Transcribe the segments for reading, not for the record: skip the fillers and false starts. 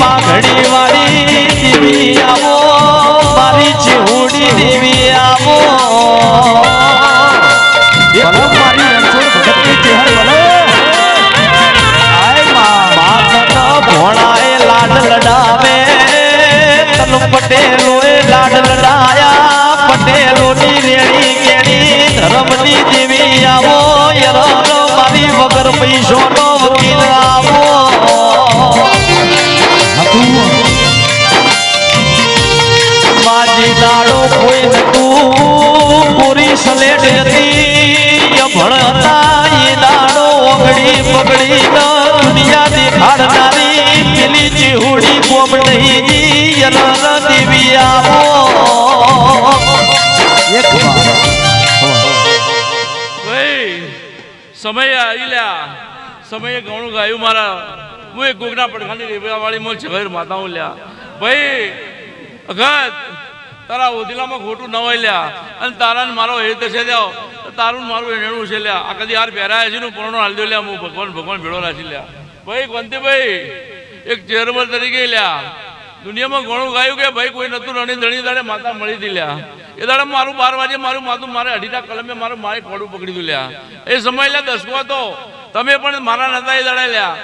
પાઘડી વાળી દેવી આવો મારી ચેહુડી દેવી આવો મારી રણછોડ ભગતની ચહેર બોલો આય માતા ભોણાએ લાડ લડાવે તન પટેલોએ લાડ લડાયા પટેલોની રેડી કેડી ધર્મની દેવી આવો યરણ મારી વગર પૈસોનો વકીલ આવો માજી દાડો કોઈ નતું પૂરી સલેટ હતી ભણતા એ દાડો ઓગળી પગડી દુનિયા દેખાડનારી પેલી ચેહુડી કોમ નહીં યરણ દેવી આવો સમય આવી લ્યા સમયે ઘણું ગાયું મારા હું એક ગોગના પડખાની રેવાવાળી મોલ છગર માતા હું લ્યા ભાઈ અગત તારા ઓદિલામાં ખોટું ન હોય લ્યા અને તારાને મારો હેત છે લ્યા તારું મારું એનું છે લ્યા આ કદી હાર પહેરાય છે નું પૂર્ણ હાલ દો લ્યા હું ભગવાન ભેળો રાખી લ્યા ભાઈ કોંતીભાઈ એક ચેરમન તરીકે લ્યા દુનિયામાં ઘણું ગાયું કે ભાઈ કોઈ નતું રણી ધણી દાડે માતા મળી હતી લ્યા એ દાડે મારું 12 વાગે મારું માથું મારે અઢીના કલમે મારું મારી ખોડું પકડી દઉં લ્યા એ સમય લ્યા દસકો હતો તમે પણ મારા નતા એ દાડે લ્યા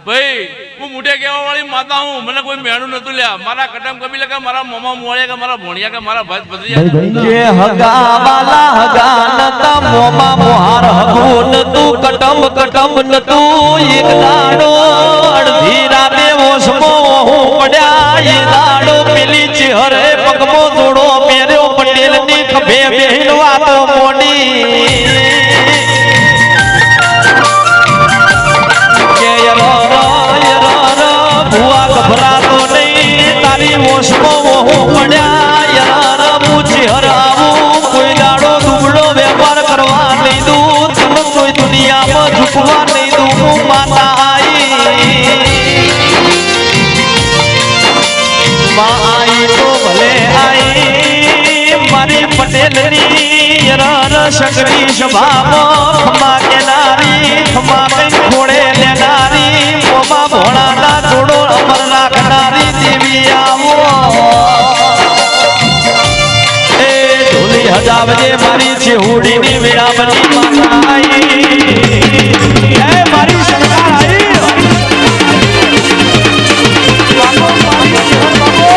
ભાઈ હું મોઢે કહેવા વાળી માતા હું મને કોઈ મેણું નતું લ્યા મારા કટમ કબીલે કે મારા મોમા મોળિયા કે મારા ભણિયા કે મારા ભાઈ ભત્રીજા જે હગા વાલા હગા નતા મોમા મોહાર હગું નતું કટમ નતું એક દાડો અડધી રાતે ઓસમો હું પડ્યા એ દાડો પેલી ચહેરે પગમો જોડો પહેર્યો પટેલની ખભે બેહીન વાતો મોડી ભરાતો નહીં તારી ઓસમો હું પડ્યા યાર પૂછી હરાવું કોઈ દાડો દુબળો વેપાર કરવા નહીં દઉં તમે કોઈ દુનિયામાં ઝૂકવા નહીં દઉં હું માતા આઈ તો ભલે આઈ મારી પટેલની યાર સગડી સભામાં ખમા કેનારી ખમા કઈ ખોડે લેનારી મોમા ભોળાના થોડો અમર રાખનારી દેવી આવો એ ઢોલી હજાવજે મારી ચેહુડીની વેળામણી માતા આઈ એ મારી સરકાર આઈ બાપો મારી ચેહર બાપો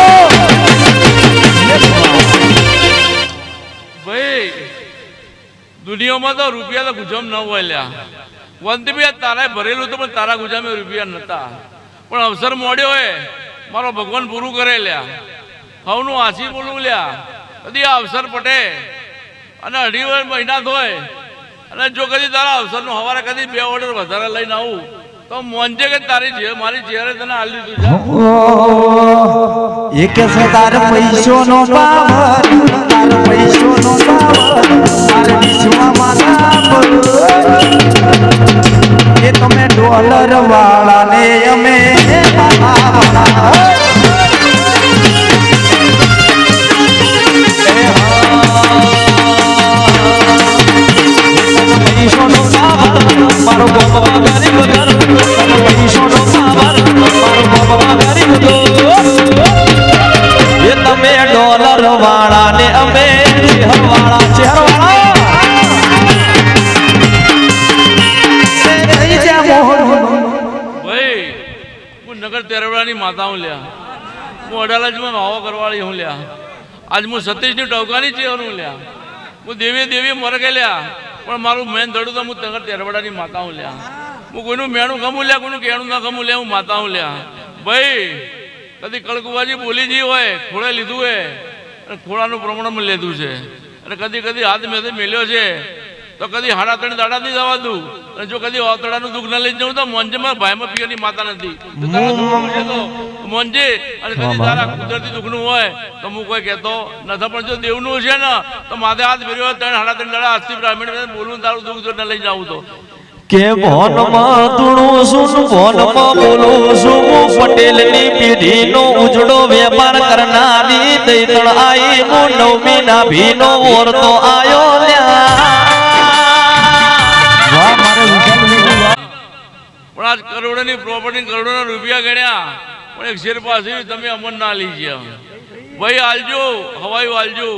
ભાઈ દુનિયામાં તો રૂપિયા તો ગુજામ ન હોય લ્યા વંતબી તારા ભરેલું તો પણ તારા ગુજામે રૂપિયા નતા પણ અવસર મોડ્યો હોય મારો ભગવાન પૂરું કરે લ્યા હવનું આસી બોલું લ્યા કદી આ અવસર પટે અને 2.5 મહિના થાય અને જો કદી તારા અવસરનું હવારે કદી 2 ઓર્ડર વધારે લઈને આવું તો મોંજે કે તારી મારી ચહેરે તને આલી દીધું એક છે તાર પૈસોનો પાવર તાર પૈસોનો પાવર તારે વિશ્વમાં એ તમે ડોલર વાળાને અમે મારો બાબા ગરીબ પૈસોનો પાવર મારો બાબા ગરીબ એ તમે ડોલર વાળાને અમે ચહેરવાળા નગર તેરવડાની માતા હું લ્યા હું અડાલજમાં ભાવો કરવાળી હું લ્યા આજ હું સતીશની ટોકાની છે હું લ્યા હું દેવી મર લ્યા પણ મારું મેન ધડું તો હું નગર તેરવડાની માતા હું લ્યા હું કોઈનું મેણું ગમું લ્યા કોઈનું કેણું ના ગમું લ્યા હું માતા હું લ્યા ભાઈ કદી કળકુવાજી બોલી જી હોય ખોળે લીધું હોય અને ખોળાનું પ્રમાણ લીધું છે અને કદી હાથ મેં મેલ્યો છે તો કદી 3.5 દાડા નહીં જવા દઉં અને જો કદી ઓતડાનું દુઃખ ન લઈ જવું તો મોંજેમાં ભાઈમાં પિયરની માતા નથી તો મોંજે અને કદી તારા કુદરતી દુઃખનું હોય તો હું કોઈ કહેતો નથી પણ જો દેવનું છે ને તો માથે હાથ ફેર્યો 3.5 દાડા આજથી બ્રાહ્મણ બોલું તારું દુઃખ જો ન લઈ જાઉં તો કે ભોનમાં તુણું છું ભોનમાં બોલું છું પટેલની પેઢીનો ઉજળો વેપાર કરનારી દૈતણ આઈ હું 9મી ના ભીનો ઓરતો આયો પણ આજ કરોડોની પ્રોપર્ટી કરોડોના રૂપિયા ગણ્યા પણ એક શેર પાસે તમે અમન ના લીજે ભાઈ આલજો હવાયું આલજો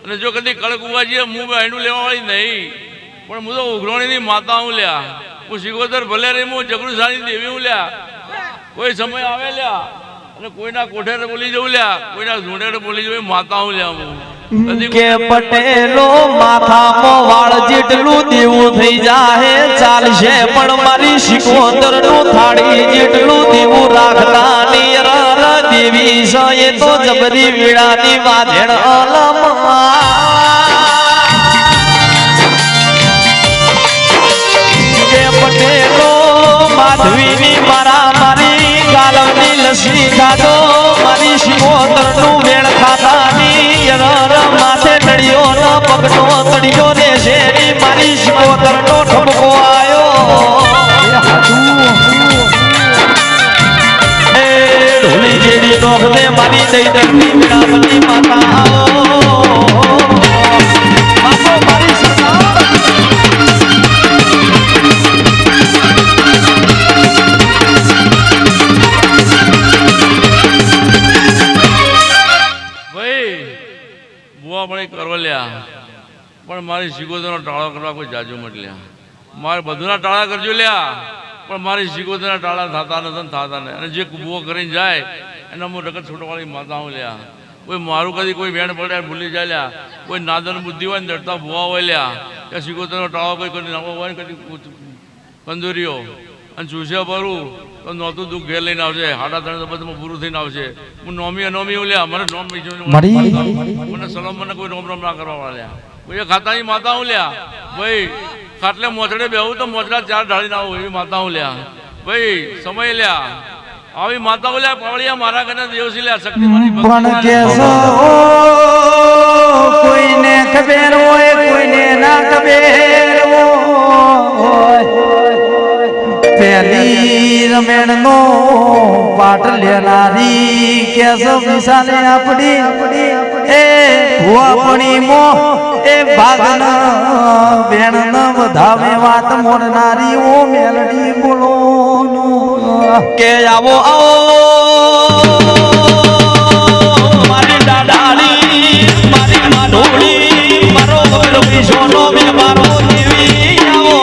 અને જો કદી કડક ઉવાજી હું એનું લેવા વાળી નહીં પણ હું તો ઉઘરાણીની માતા હું લ્યા હું શિકોતર ભલે રે હું જગડુસાની દેવી હું લ્યા કોઈ સમય આવે લ્યા અને કોઈના કોઠે બોલી જવું લ્યા કોઈના ઝૂંડે બોલી જવું માતા હું લ્યા હું કે પટેલો માથામાં વાળ જેટલું દેવું થઈ જાહે ચાલશે પણ મારી શિકોતર નું થાળી જેટલું દેવું રાખતા નિરર દેવી છે એ તો જબરી વીણાની વાધેણ કે પટેલો માધવીની મારા મારી ગાલવની લસી ખાધો મારી શિકોતર નું વેણ ખાતાની માથે નડિયો ન પગનો તડિયો દેશે મારી શિકોતર નો ઠપકો આયો એ ઢોલી જેડી નોખ દે મારી દઈ દરની વીણાવતી માતા બાપો મારી સરકાર પણ કરવા લ્યા પણ મારી શિકોતરનો ટાળો કરવા કોઈ જાજો મત લ્યા મારે બધુંના ટાળા કરજો લ્યા પણ મારી શિકોતરના ટાળા થતા નથી થતા નહીં અને જે કુબો કરીને જાય એના હું રગત છોટવાળી માતા હું લ્યા કોઈ મારું કદી કોઈ વેણ પડે ભૂલી જાય લ્યા કોઈ નાદન બુદ્ધિ હોય ને ડરતા ભૂવા હોય લ્યા કે શિકોતરનો ટાળો કોઈ કરી નવો હોય ને કદી કંદોરીઓ અને ચૂસ્યા ભરું તો નહોતું દુઃખ ઘેર લઈને આવશે હાડા ત્રણ બધું પૂરું થઈને આવશે હું નોમી અનોમી લ્યા મને નોમ મને સલામ મને કોઈ નોમ ના કરવા વાળ્યા ભાઈ ખાતાની માતા હું લ્યા ભાઈ ખાટલે મોચડે બેહું તો મોચડા ચાર ઢાળીને આવું એવી માતા હું લ્યા ભાઈ સમય લ્યા આવી માતા લ્યા પાવળિયા મારા ઘરે દેવસી લ્યા શક્તિ કોઈને ખબર હોય કોઈને ના ખબર હોય પેલી રમેણ નો પાટ લેનારી કેસો વિશાલે આપડી એ ભુવાપણી મો એ ભાગન બેણ ન વધાવે વાત મોડનારી ઓ મેલડી બોલો કે આવો આવો મારી દાડાડી મારી માઢોળી મારો બગડો વિશોનો મે મારો દેવી આવો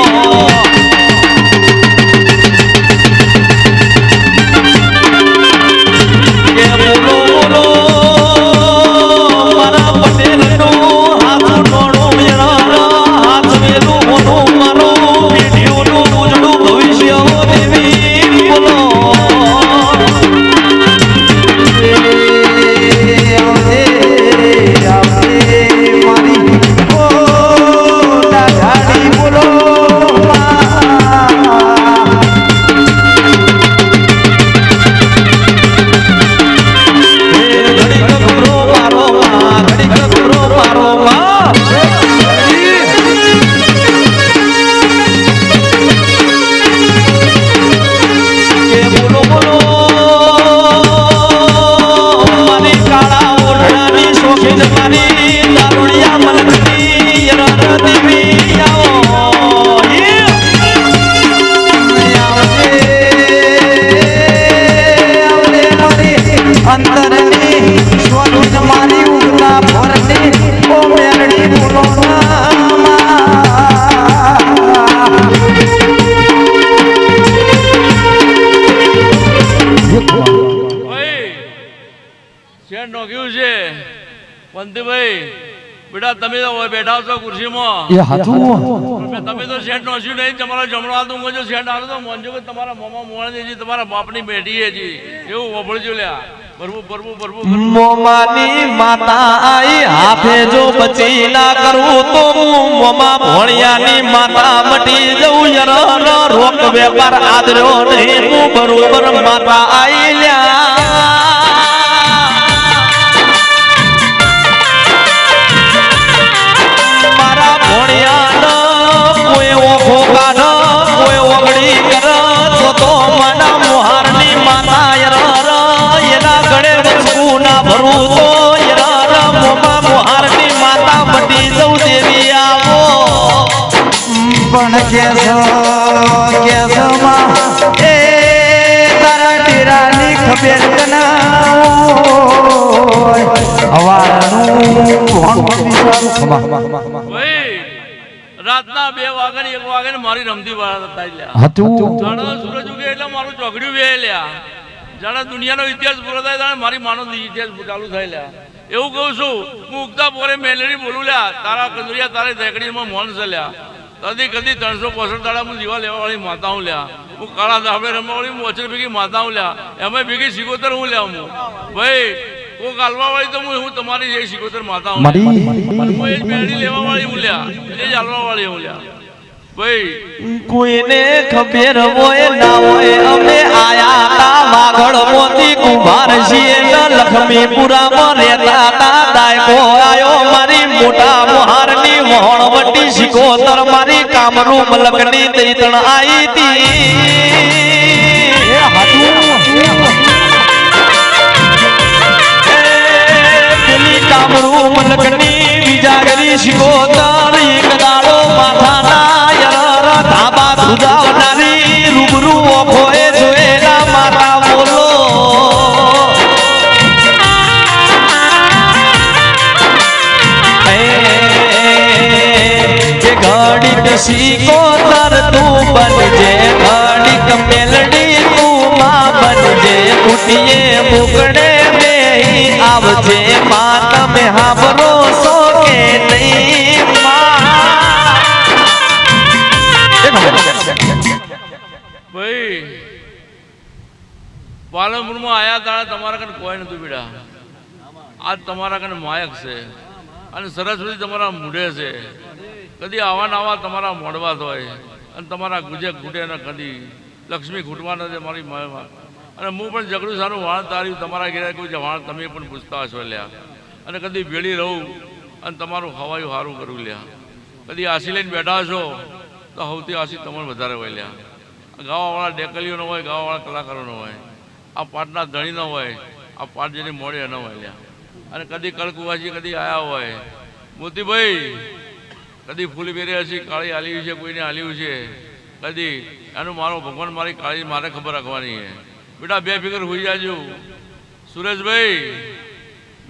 બેટા તમે તો બેઠા છો ખુરશીમાં એ હાચું તમે તો શેઠ નોસ્યું નહીં તમારા જમણો હાથ ઊંઘો છો શેઠ હાથ તો મોંજો કે તમારા મોમાં મોણે છે તમારા બાપની બેઠી છે એવું વભળજો લ્યા ભરવું ભરવું ભરવું મોમાની માતા આઈ હાથે જો બચી ના કરું તો હું મોમા ભોણિયાની માતા મટી જઉં યર રોક વેપાર આદર્યો નહીં હું બરોબર માતા આઈ લ્યા પણ કેસો માં એ તારા ટીરાની ખબર કના હવારનું ભાઈ રાતના 2 વાગે ને 1 વાગે ને મારી રમતી વાળા હતા લ્યા હતું જાણે સૂરજ ઉગે એટલે મારું ચોકડ્યું વે લ્યા જાણે દુનિયાનો ઇતિહાસ પૂરો થાય જાણે મારી માનો ઇતિહાસ ચાલુ થાય લ્યા એવું કહું છું હું ઉગતા પોરે મેલેડી બોલું લ્યા તારા કંદરિયા તારે દેકડીમાં મોન છે લ્યા કદી 365 દાડા હું દીવા લેવા વાળી માતા હું લ્યા હું કાળા ધાબળે રમવા વાળી હું ઓચર ભેગી માતા હું લ્યા એમાં ભેગી સિકોતર હું લ્યા હું ભાઈ કોઈ કાલવા વાળી તો હું તમારી જે સિકોતર માતા હું કોઈ મેળી લેવા વાળી હું લ્યા એ જ હાલવા વાળી હું લ્યા ભાઈ કોઈને ખબર હોય ના હોય અમે આયા તા વાગડ મોતી કુંભાર છીએ ન લક્ષ્મીપુરામાં રહેતા તા દાયકો આયો મારી મોટા મોહારની વહોણવટી સિકોતર મારી કામરૂ મલકની દૈતણ આઈ તી પેલી કામરૂ મલકની વિજાગરી સિકોતર એક દાડો માથાના ધાબા સુધાવનારી રૂબરૂ ઓખોએ જોયેલા માતા બોલો જે ઘડીક સિકોતર તું બનજે ઘડીક મેલડી તું માં બનજે કુટીએ મુકડે બેહી આવજે માં તમે હાંભળો છો કે નહીં ભાઈ પાલનપુરમાં આયા તારા તમારા કને કોઈ નતું બેટા આજ તમારા કને માયક છે અને સરસ્વતી તમારા મૂઢે છે કદી આવા નવા તમારા મોડવા હોય અને તમારા ગુજે ખૂટે ને કદી લક્ષ્મી ખૂટવાના છે મારી માયમાં અને હું પણ ઝઘડું સારું વાણ તાર્યું તમારા ઘેર કોઈ વાણ તમે પણ પૂછતા હશો લ્યા અને કદી ભેળી રહું અને તમારું હવાયું સારું કરું લ્યા કદી આશી લઈને બેઠા છો તો સૌથી આશી તમને વધારે હોય લ્યા ગાવાવાળા ડેકલીઓ ન હોય ગાવાવાળા કલાકારો ન હોય આ પાટના ધણી ન હોય આ પાટ જેની મોડે ન હોય લ્યા અને કદી કળકુવાસી કદી આયા હોય મોતીભાઈ કદી ફૂલ પહેરી હશે કાળી હાલ્યું છે કોઈને હાલ્યું છે કદી એનું મારો ભગવાન મારી કાળી મારે ખબર રાખવાની છે બેટા 2 ફિગર હોઈ જાજો સુરેશભાઈ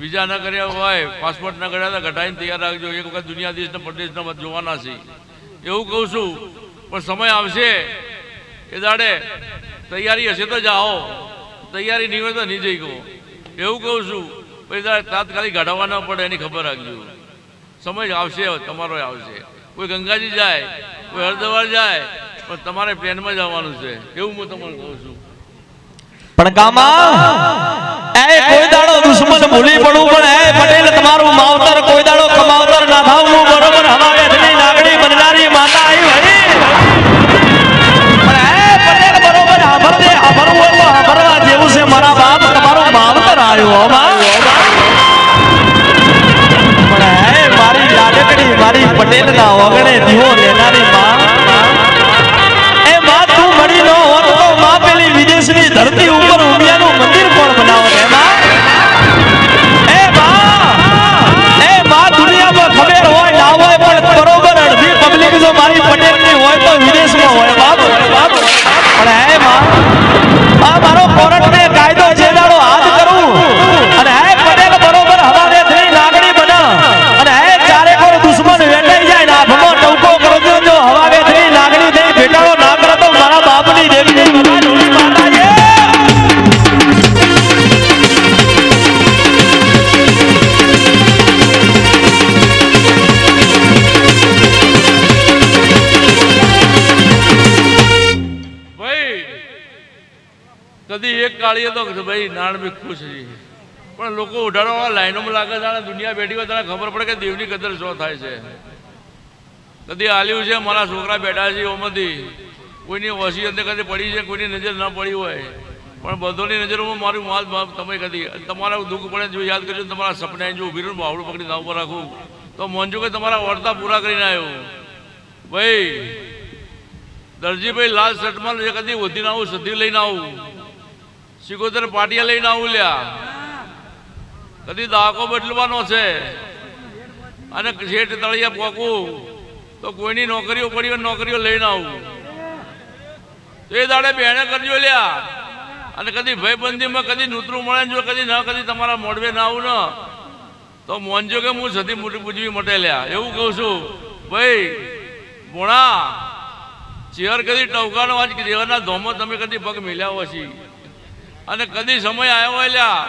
વિઝા ન કર્યા હોય પાસપોર્ટ ન કર્યા તો ઘટાઈને તૈયાર રાખજો એક વખત દુનિયા દેશના પરદેશના જોવાના છે એવું કહું છું પણ સમય આવશે એ દાડે તૈયારી હશે તો જાઓ તૈયારી નહીં હોય તો નહીં જઈ ગો એવું કહું છું પછી તાત્કાલિક ઘટાડવા ન પડે એની ખબર રાખજો સમય આવશે તમારો આવશે કોઈ ગંગાજી જાય કોઈ હરદ્વાર જાય પણ તમારે પ્લેનમાં જવાનું છે એવું હું તમને કહું છું પણ કામા એ કોઈ દાડો દુશ્મન ભૂલી પડું પણ એ પટેલ તમારું માવતર કોઈ દાડો કમાવતર ના થાવું બરોબર હવાવે ધની નાગડી બનનારી માતા આવી હરી પણ એ પટેલ બરોબર હાભરદે હાભરવું હોય હાભરવા જેવું છે મારા બાપ તમારું માવતર આવ્યો હો બા પણ એ મારી લાડકડી મારી પટેલ ના ઓગણે દીવો લેનારી માં એ માં તું મળી નો હોત તો માં પેલી વિદેશની ધરતી ઉપર ઉમિયાનું મંદિર કોણ બનાવે છે માં એ માં દુનિયામાં ખબર હોય ના હોય પણ બરોબર અડધી પબ્લિક જો મારી પટેલની હોય તો વિદેશમાં હોય બાપ પણ હે માં આ મારો કોર્ટને કાયદો જે દાડો હાથ કરું અને હે પટેલ બરોબર હવાને થઈ નાગડી બના અને હે ચારે કોઈ દુશ્મન વેટાઈ જાય ના ભમો ટવકો કરજો જો હવાને થઈ નાગડી થઈ ભેટાળો ના કરે તો મારા બાપની દેવી ભગવાન માતા છે કદી એક કાળીએ તો ભાઈ નાણ બી ખુશ છે પણ લોકો ઉઢાડવા લાઈનોમાં લાગે જાણે દુનિયા બેઠી હોય ત્યારે ખબર પડે કે દેવની કદર શું થાય છે કદી હાલ્યું છે મારા છોકરા બેઠા છે ઓમાંથી કોઈની વસી અંદર કદી પડી છે કોઈની નજર ન પડી હોય પણ બધોની નજરોમાં મારું માલ તમે કદી તમારા દુઃખ પડે જો યાદ કરજો તમારા સપના જો ઉભી રહ્યું બાવડું પકડી ના ઉપર રાખું તો મોંજો કે તમારા વર્તા પૂરા કરીને આવ્યો ભાઈ દરજીભાઈ લાલ શર્ટમાં કદી વધીને આવું સધી લઈને આવું સિકોતર પાટિયા લઈને આવું લ્યા કદી દાકો બદલવાનો છે અને શેઠ તળિયા પોકવું તો કોઈની નોકરીઓ પડી હોય નોકરીઓ લઈને આવું તો એ દાડે બેણે કરજો લ્યા અને કદી ભાઈબંધીમાં કદી નૂતરું મળે ને જો કદી ન કદી તમારા મોઢવે ના આવું ને તો મોનજો કે હું સતી મોટી પૂજવી મટેલ્યા એવું કહું છું ભાઈ ભોણા ચેર કદી ટવકાનો આજ દેવાના ધોમો તમે કદી પગ મિલ્યા હોય છે અને કદી સમય આવ્યો હોય લ્યા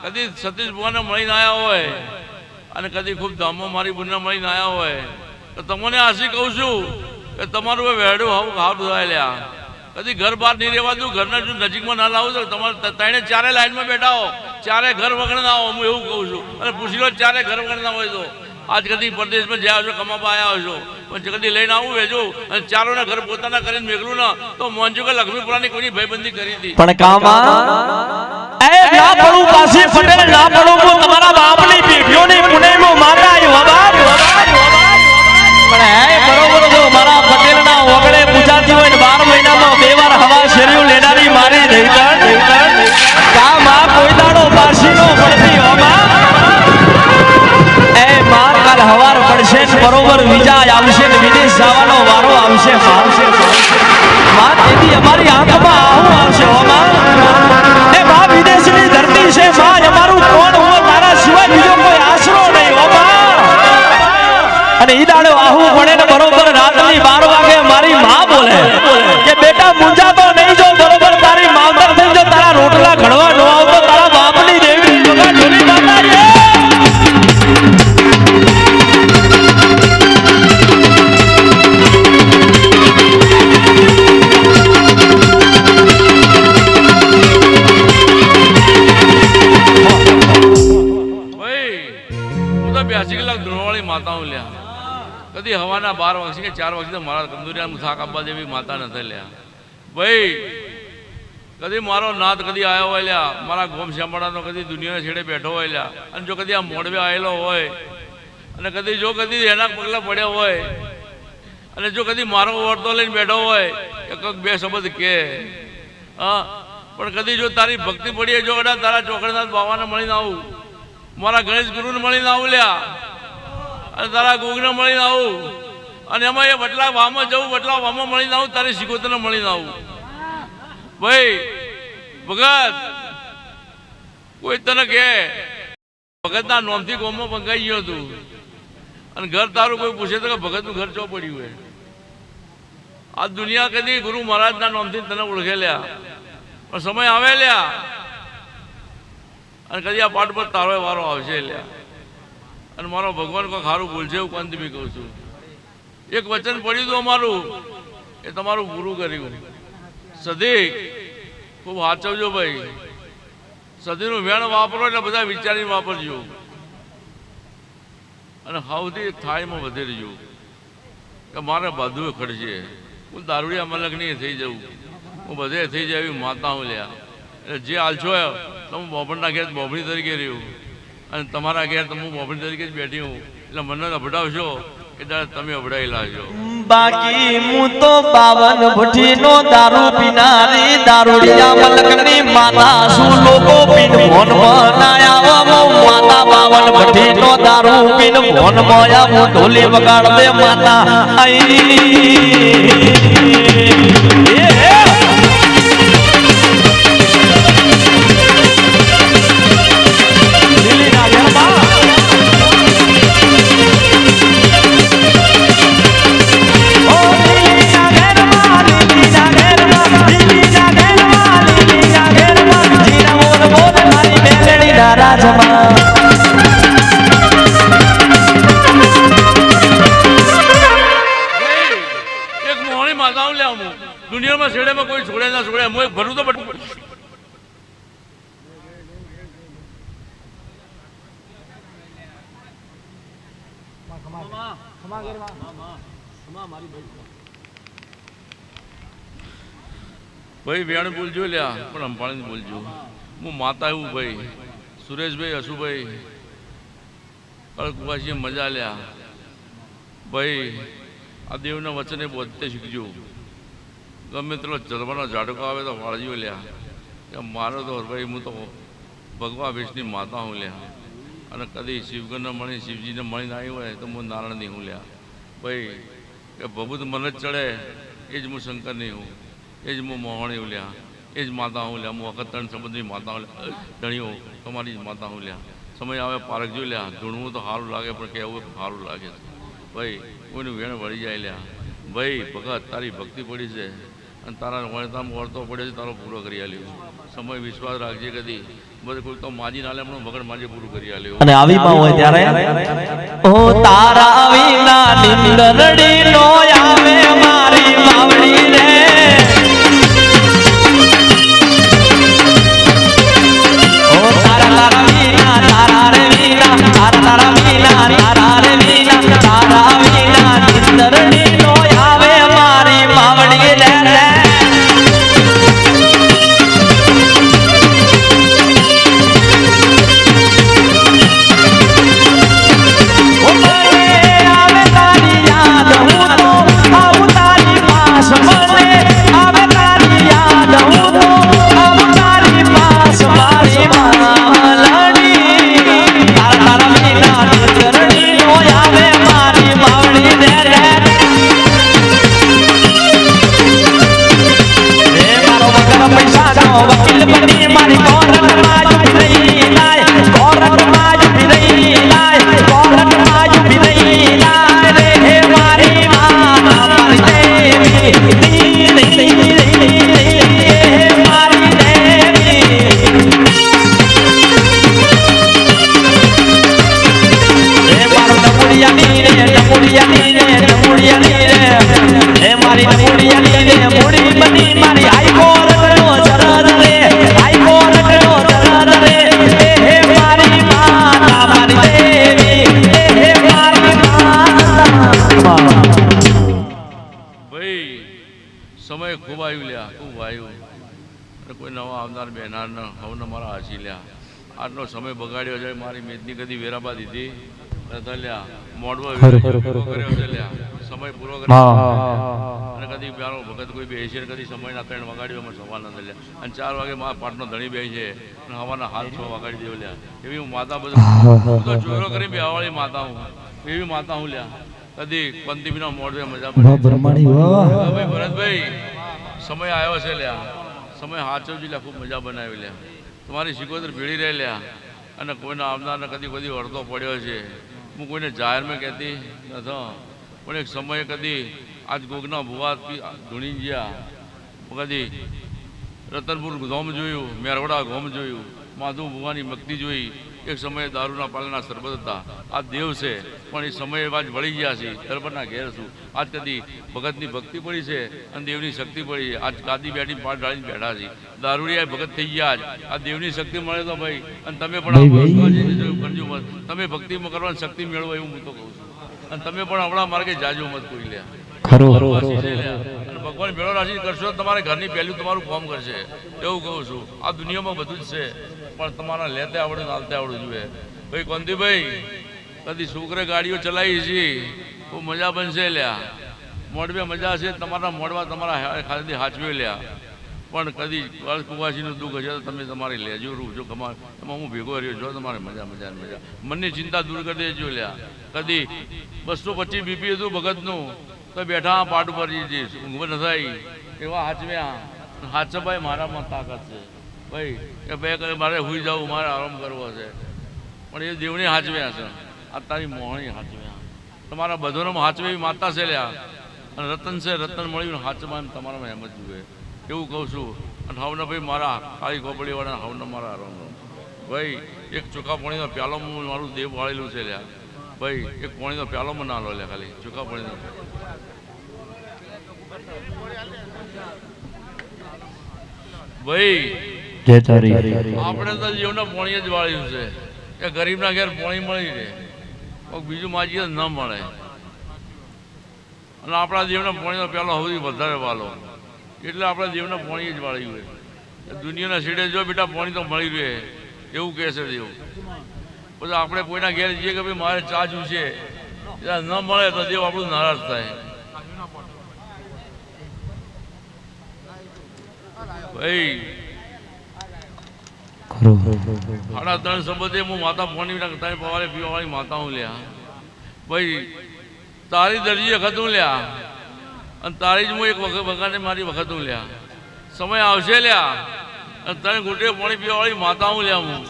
કદી સતીશ ભુવાને મળીને આવ્યા હોય અને કદી ખૂબ ધામો મારી બુનને મળીને આવ્યા હોય તો તમને આશી કહું છું કે તમારું એ વેડું હાવ થાય લ્યા કદી ઘર બહાર નહીં રહેવા દઉં ઘરના જો નજીકમાં ના લાવું તો તમારે ત્રણે ચારે લાઈનમાં બેઠા હો ચારે ઘર વગર ના હો હું એવું કહું છું અને પૂછી લો ચારે ઘર વગર ના હોય તો આજ કદી પરદેશમાં જ્યાં છો કમાવા આવ્યા હશો પણ કદી લઈને આવું વેજો અને ચારોના ઘર પોતાના કરીને મેઘલું ના તો મોંજો કે લક્ષ્મીપુરાની કોઈની ભાઈબંધી કરી હતી પણ કામા એ ના પડું કાશી પટેલ ના પડું હું તમારા બાપની પેઢીઓની પુણેમાં માતા આવ્યો બાપ પણ હે બરોબર જો મારા પટેલના ઓગળે પૂજાતી હોય ને 12 મહિનામાં 2 વાર હવા શેરીઓ લેનારી મારી દઈતણ કામા કોઈ દાડો પાસીનો પડતી હો માં એ માર કાલ હવાર પડશે ને બરોબર વિજા આવશે ને વિદેશ જવાનો વારો આવશે માં તેથી અમારી આંખમાં આવું આવશે હો માં એ માં વિદેશની ધરતી છે માં અમારું કોણ હો તારા સિવાય બીજો કોઈ આશરો નહીં હો માં અને ઈ દાડો આવું પડે ને બરોબર રાતની 12 વાગે મારી માં બોલે કે બેટા મુંજાતો નહીં જો બરોબર તારી માવતર થઈ જો તારા રોટલા ઘડવા ન આવતો તારા બાપની દેવી જોગા જોની માતા રે માતાઓ લ્યા કદી હવાના 12 વાગે કે 4 વાગે મારા કંદુરિયાનું થાક આપવા જેવી માતા નથી લ્યા ભાઈ કદી મારો નાથ કદી આવ્યો હોય લ્યા મારા ગોમ શામળાનો કદી દુનિયાના છેડે બેઠો હોય લ્યા અને જો કદી આ મોડવે આવેલો હોય અને કદી જો કદી એના પગલા પડ્યો હોય અને જો કદી મારો વર્તો લઈને બેઠો હોય કે કંઈક બે શબ્દ કે હા પણ કદી જો તારી ભક્તિ પડીએ જો કદાચ તારા ચોકડનાથ બાવાને મળીને આવું મારા ગણેશ ગુરુને મળીને આવું લ્યા અને તારા ગોગને મળીને આવું અને એમાં એ વટલા વામાં જવું વટલા વામાં મળીને આવું તારી શિકોતરને મળીને આવું ભાઈ ભગત કોઈ તને કે ભગતના નોમથી ગોમમાં પંકાઈ ગયો તું અને ઘર તારું કોઈ પૂછે તો કે ભગતનું ઘર ચો પડ્યું હોય આ દુનિયા કદી ગુરુ મહારાજના નોમથી તને ઓળખે લ્યા પણ સમય આવે લ્યા અને કદી આ પાઠ પર તારો વારો આવશે લ્યા અને મારો ભગવાન કોઈ સારું બોલશે એવું કોનથી બી કહું છું એક વચન પડ્યું હતું અમારું એ તમારું પૂરું કર્યું સદી ખૂબ સાચવજો ભાઈ સદીનું વેણ વાપરો એટલે બધા વિચારીને વાપરજો અને સૌથી થાળીમાં વધેરજો કે મારે બધું ખર્ચે હું દારૂડિયા મલક નહીં થઈ જવું હું બધે થઈ જાય એવી માતા હું લ્યા એટલે જે હાલશો તમે બોબડના ઘેર બોબડી તરીકે રહ્યું અને તમારા ઘેર તો હું બોબડી તરીકે જ બેઠી હું એટલે મને અભડાવશો એટલે તમે અભડાઈ લાવજો બાકી હું તો 52 ભઠ્ઠીનો દારૂ પીનારી દારૂડિયા મલકની માતા શું લોકો પીન મોન બનાયા માતા 52 ભઠ્ઠીનો દારૂ પીન મોન મોયા હું ઢોલી વગાડ દે માતા દુનિયામાં છેડેમાં કોઈ છોડે ના છોડે હું ભરું તો બટું ભાઈ વેણ બોલજો લ્યા પણ અંબાણી બોલજો હું માતા એવું ભાઈ સુરેશભાઈ હસુભાઈ કુવાસી મજા લ્યા ભાઈ આ દેવના વચને બોલતે શીખજો ગમે તેટલો ચરવાનો ઝાડકો આવે તો વાળજીઓ લ્યા કે મારો તો ભાઈ હું તો ભગવા વિષ્ણુની માતા હું લ્યા અને કદી શિવગણને મળી શિવજીને મળીને આવ્યું હોય તો હું નારાયણની હું લ્યા ભાઈ કે ભભૂત મને જ ચડે એ જ હું શંકરની હું એ જ હું મોહણી હું લ્યા એ જ માતા હું લ્યા. હું વખત ત્રણ સંબંધની માતા ધણીઓ તમારી જ માતા હું લ્યા. સમય આવે પારક જોઈ લ્યા. ધૂણવું તો સારું લાગે પણ કહેવું સારું લાગે છે ભાઈ. કોઈનું વેણ વળી જાય લ્યા. ભાઈ ભગત તારી ભક્તિ પડી છે અને તારા વળતામાં વળતો પડે છે, તારો પૂરો કરી આલ્યો. સમય વિશ્વાસ રાખજે કદી બધું કોઈ તો માજી નાલે પણ વગર માજે પૂરું કરી આલ્યો. અને આવી માં હોય ત્યારે ઓ તારા વિના નિંદરડી નો આવે મારી માવડી રે. ઓ તારા વિના તારા રે વિના તારા વિના તારા રે વિના તારા વિના નિંદરડી નો આવે મારી માવડી રે. સમય ખૂબ આવ્યું લ્યા, ખૂબ આવ્યું. અને કોઈ નવા આવનાર બેનાર ન હવને મારા હસી લ્યા. આટલો સમય બગાડ્યો છે. મારી મેદની કદી વેરાબા દીધી લ્યા. મોડવો કર્યો છે લ્યા. સમય પૂરો કર્યો. અને કદી પ્યારો ભગત કોઈ બેસી ને કદી સમયના 3 વગાડ્યો એમાં સવાલ ન લ્યા. અને 4 વાગે મારા પાટનો ધણી બે છે અને હવાના હાથ 6 વગાડી દેવો લ્યા. એવી હું માતા બધું ચોરો કરી બેવાળી માતા હું. એવી માતા હું લ્યા. કદી પંતીબીના મોડવે મજા ભાઈ ભરતભાઈ સમય આવ્યો છે લ્યા. સમય હાચવજી લ્યા. ખૂબ મજા બનાવી લ્યા. તમારી શિકોતર ભીડી રહે લ્યા. અને કોઈને આવનારને કદી કદી વળતો પડ્યો છે. હું કોઈને જાહેરમાં કહેતી નથી પણ એક સમયે કદી આજ ગોગના ભુવા ધૂણી ગયા. કદી રતનપુર ગોમ જોયું, મેરવડા ગોમ જોયું, માધુ ભુવાની મક્તિ જોઈ. એક સમયે દારૂના પાલના સરબત હતા. આ દેવ છે પણ એ સમયે આજ વળી ગયા છે. દરબારના ઘેર છું. આજ કદી ભગતની ભક્તિ પડી છે અને દેવની શક્તિ પડી છે. આજ ગાદી બેઠી પાટ ઢાળીને બેઠા છે. દારૂડિયા ભગત થઈ ગયા. આ દેવની શક્તિ મળે તો ભાઈ. અને તમે પણ કરજો મત. તમે ભક્તિમાં કરવાની શક્તિ મેળવો એવું હું તો કહું છું. અને તમે પણ હમણાં માર્ગે જાજો મત કોઈ લે. ભગવાન ભેળો રાશિ કરશો તમારે ઘરની પહેલું તમારું કામ કરશે એવું કહું છું. આ દુનિયામાં બધું જ છે પણ તમારા લેતે આવડે હાલતે આવડવું જોઈએ. ભાઈ કોંતીભાઈ કદી છોકરે ગાડીઓ ચલાવી છે ખૂબ મજા બનશે લ્યા. મોડવે મજા છે. તમારા મોડવા તમારા ખાલી હાચવી લ્યા. પણ કદી કુવાસીનું દુઃખ હશે તો તમે તમારી લેજો રૂજો કમા એમાં હું ભેગો રહ્યો જો તમારે મજા મજા મજા. મનની ચિંતા દૂર કરી દેજો લ્યા. કદી 225 બીપી હતું ભગતનું તો બેઠા પાટ ઉપર જઈશ ઊંઘ ન થાય એવા હાચવ્યા. હાચભાઈ મારામાં તાકાત છે ભાઈ કે ભાઈ મારે હુઈ જવું, મારે આરામ કરવો છે પણ એ દેવને હાચવ્યા છે. આ તારી મોહણી હાચવ્યા. તમારા બધોનો હાચવે એવી માતા છે લ્યા. અને રતન છે, રતન મળ્યું હાચવા એમ તમારામાં એમ જ જુએ એવું કહું છું. અને હવને ભાઈ મારા કાળી કોપડીવાળા હવને મારા આરામ ભાઈ. એક ચોખ્ખા પાણીનો પ્યાલો મારું દેવ વાળેલું છે લ્યા ભાઈ. એક પાણીનો પ્યાલોમાં ના લો લ્યા ખાલી ચોખ્ખા પાણીનો. ભાઈ આપણે તો જીવના પાણી જ વાળ્યું છે કે ગરીબના ઘેર પાણી મળી રહે બીજું માજી ન મળે. અને આપણા દેવના પાણીનો પ્યાલો સૌથી વધારે વાલો એટલે આપણા દેવના પાણી જ વાળ્યું હોય. દુનિયાના છેડે જો બેટા પાણી તો મળી રહે એવું કહે છે દેવ. પછી આપણે કોઈના ઘેર જઈએ કે ભાઈ મારે ચા જોઈશે ન મળે તો દેવ આપણું નારાજ થાય. ભાઈ 3.5 સંબંધે હું માતા પાણી પવારે પીવાવાળી માતા હું લ્યા ભાઈ. તારી દરજી વખત હું લ્યા અને તારી જ હું એક વખત વગાડે મારી વખત હું લ્યા. સમય આવશે લ્યા અને તને ઘૂંટે પાણી પીવા વાળી માતાઓ લ્યા હું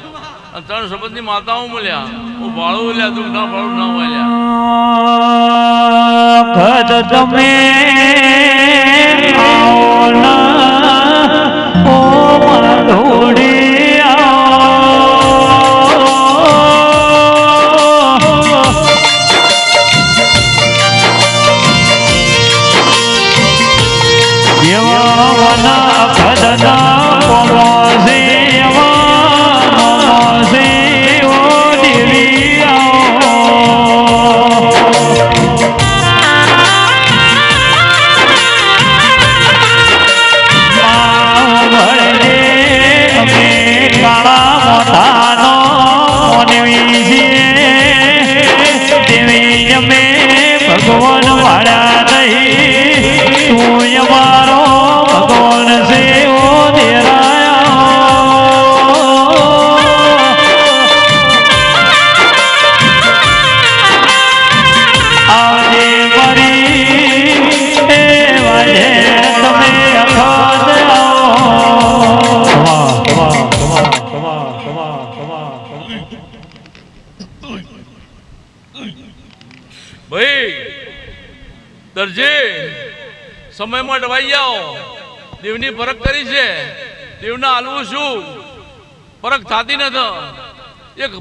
અને ત્રણ સંબંધની માતાઓ મળ્યા હું ભાડું લ્યા તું ના ભાડું ના હોય લ્યા ખદ તમે આવો ના ઓ માધોડી એવા ખદના પવાસે એવા ઓ દેવી ભગવાન વાળા નહીં તું અમારો ભગવાન છે ઓ દેરાયા આવજે મારી એ વાજે તમે અખોદ ભાઈ દરજી સમયમાં ડવાઈ જાઓ દેવની ફરક કરી છે દેવના હાલવું શું ફરક થતી નથી એક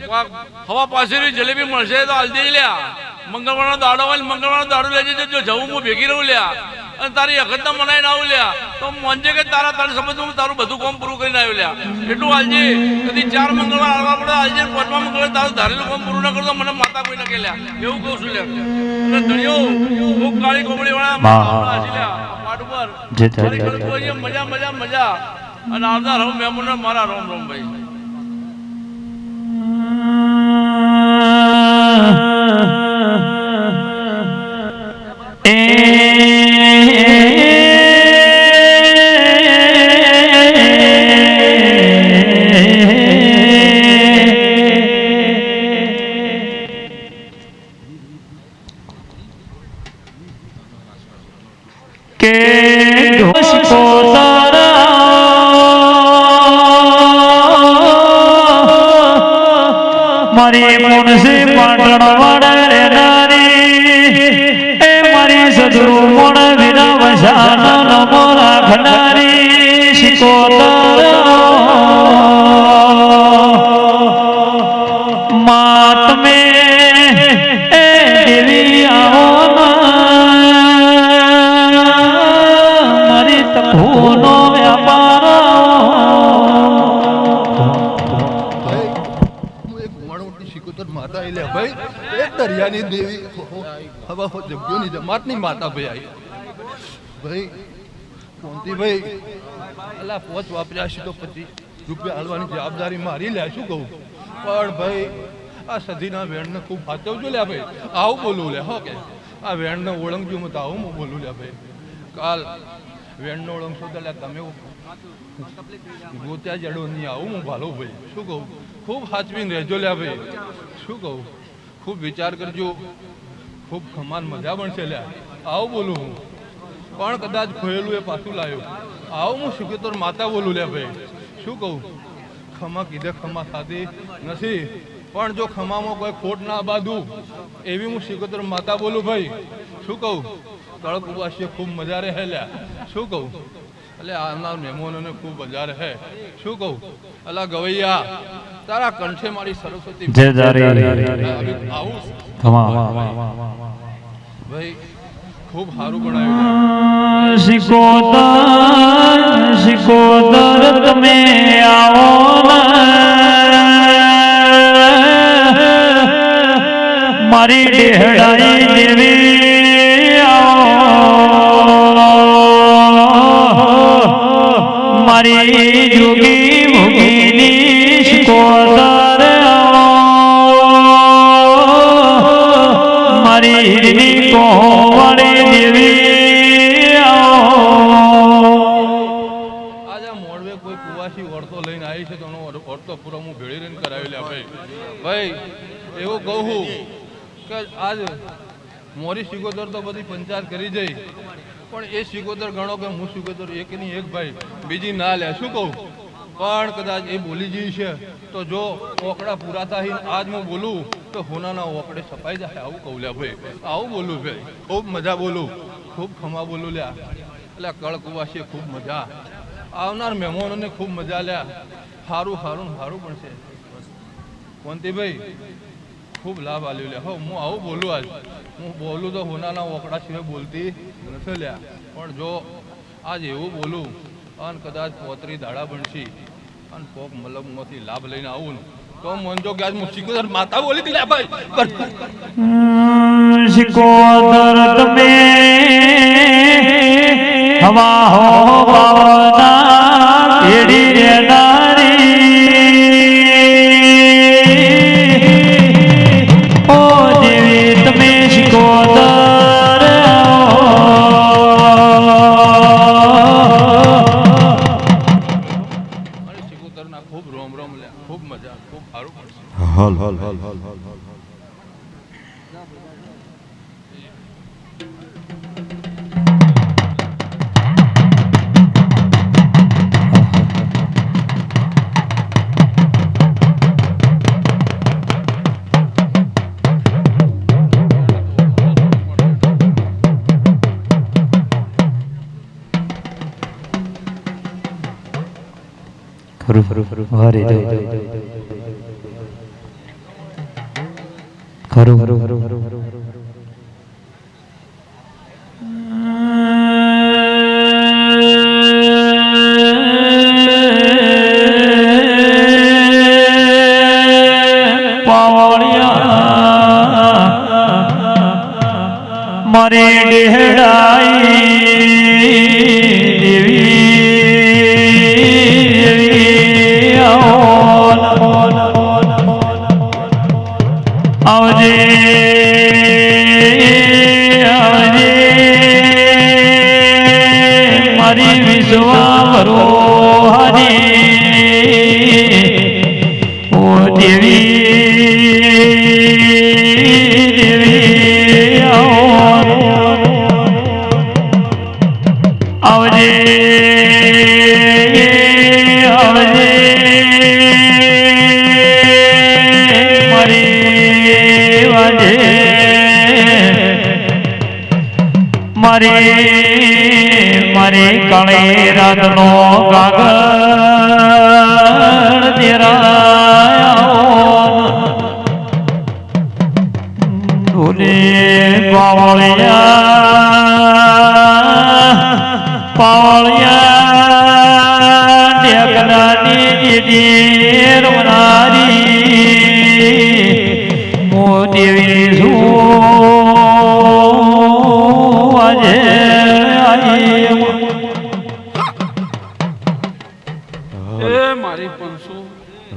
હવા પાસેની જલેબી મળશે તો હાલ દઈ લ્યા મંગળવારનો દાડો હોય મંગળવારનો દાડો લેજે જો જવું હું ભેગી રહું લ્યા અને તારી અખતના મનાઈને આવું લ્યા તો માનજે કે તારા તારી સમજ હું તારું બધું કામ પૂરું કરીને આવ્યું લ્યા એટલું હાલજે કદી 4 મંગળવાર આવવા પડે હાલજે 5મા મંગળવારે તારું ધારેલું કામ પૂરું ન કરતો મને માતા કોઈ ન કે લ્યા એવું કહું છું લ્યા અને ધણિયો ખૂબ કાળી કોમળી વાળા હાજી લ્યા પાટ ઉપર મજા મજા મજા અને આવતા રહો મહેમાનો મારા રોમ રોમ ભાઈ કે ઘોષ પોતારા મારી મુનસી પાટણ વાળા રે નારી એ મારી સદરુ મોણ વિના વસાન નમો રાખનારી શિકોતરા માતમે એ દેવી આવો તપોનો વ્યાપાર માતા એટલે ભાઈ એ દરિયાની દેવી હવા જગ્યોની જમાતની માતા ભાઈ આવી ભાઈ કોંતી ભાઈ અલા પોચ વાપર્યા છે તો ₹25 હાલવાની જવાબદારી મારી લે શું કહું પણ ભાઈ આ સદીના વેણને ખૂબ સાચવજો લ્યા ભાઈ આવું બોલું લે હો કે આ વેણને ઓળંગજો મત આવું હું બોલું લ્યા ભાઈ કાલ વેણનો ઓળંગશો તો લ્યા તમે ગોત્યા જડો નહીં આવું હું ભાલો ભાઈ શું કહું ખૂબ સાચવીને રહેજો લ્યા ભાઈ શું કહું ખૂબ વિચાર કરજો ખૂબ ખમાન મજા બનશે લ્યા આવું બોલું હું પણ કદાચ ખોયેલું એ પાછું લાવ્યું આવું હું શીખેતર માતા બોલું લ્યા ભાઈ શું કહું ખમા કીધે ખમા સાથી નથી પણ જો ખમામાં કોઈ ખોટ ના બાંધું એવી હું શીખેતર માતા બોલું ભાઈ શું કહું તળપ ઉપાસીએ ખૂબ મજા રહે લ્યા શું કહું એટલે આવનાર મહેમાનોને ખૂબ મજા રહે શું કહું અલા ગવૈયા તારા કંઠે મારી સરસ્વતી ભાઈ ખૂબ સારું બનાવ્યું શિકોતર તમે આવો મારી ડેહડાઈ દેવી મારી જોગી ભોગીની શિકોતર મારી હિરની કોવાળી દેવી આજે મોડવે કોઈ કુવાસી ઓરતો લઈને આવી છે તો એનો ઓરતો પૂરો હું ભેળી રહીને કરાવી લે ભાઈ એવું કહું કે આજ મોરી શિકોતર તો બધી પંચાયત કરી જઈ પણ એ સિકોતર ગણો કે હું સિકોતર એકની એક ભાઈ બીજી ના લે શું કહું પણ કદાચ એ બોલી જઈ છે તો જો ઓકડા પૂરા થાય આજ હું બોલું તો હોનાના ઓકડે સપાઈ જાય આવું કહું લ્યા ભાઈ આવું બોલું ભાઈ ખૂબ મજા બોલું ખૂબ ખમા બોલું લ્યા એટલે કળકુવાસી ખૂબ મજા આવનાર મહેમાનોને ખૂબ મજા લ્યા સારું સારું સારું પણ છે વંતીભાઈ ખૂબ લાભ આલ્યો લ્યા હો હું આવું બોલું આજ હું બોલું તો હોનાના ઓકડા સિવાય બોલતી નથી લ્યા પણ જો આજ એવું બોલું અને કદાચ પોતરી દાડા બનશી અને કોક મલમમાંથી લાભ લઈને આવું ને તો મનજો કે આજ હું સિકોતર માતા બોલી હતી ભાઈ સિકોતર તમે હવા હો પાવના એડી રેનારી ઓ દેવી તમે સિકોતર સિકોતરના ખૂબ રોમ રોમ લ્યા ખૂબ મજા ખૂબ સારું પડશે હલ હલ હલ હલ હલ હલ ખરું હરે ખરું પાવળિયા મારે ડેહડાઈ આવજે આવજે મારી વિશ્વાવરો હરી ઓ દેવી દેવી આવજે આવજે મારે કાળે રાતનો કાગળ દેરાયો ડોલે પાવળિયા ઢેકલાની દેરવનારી મો દેવી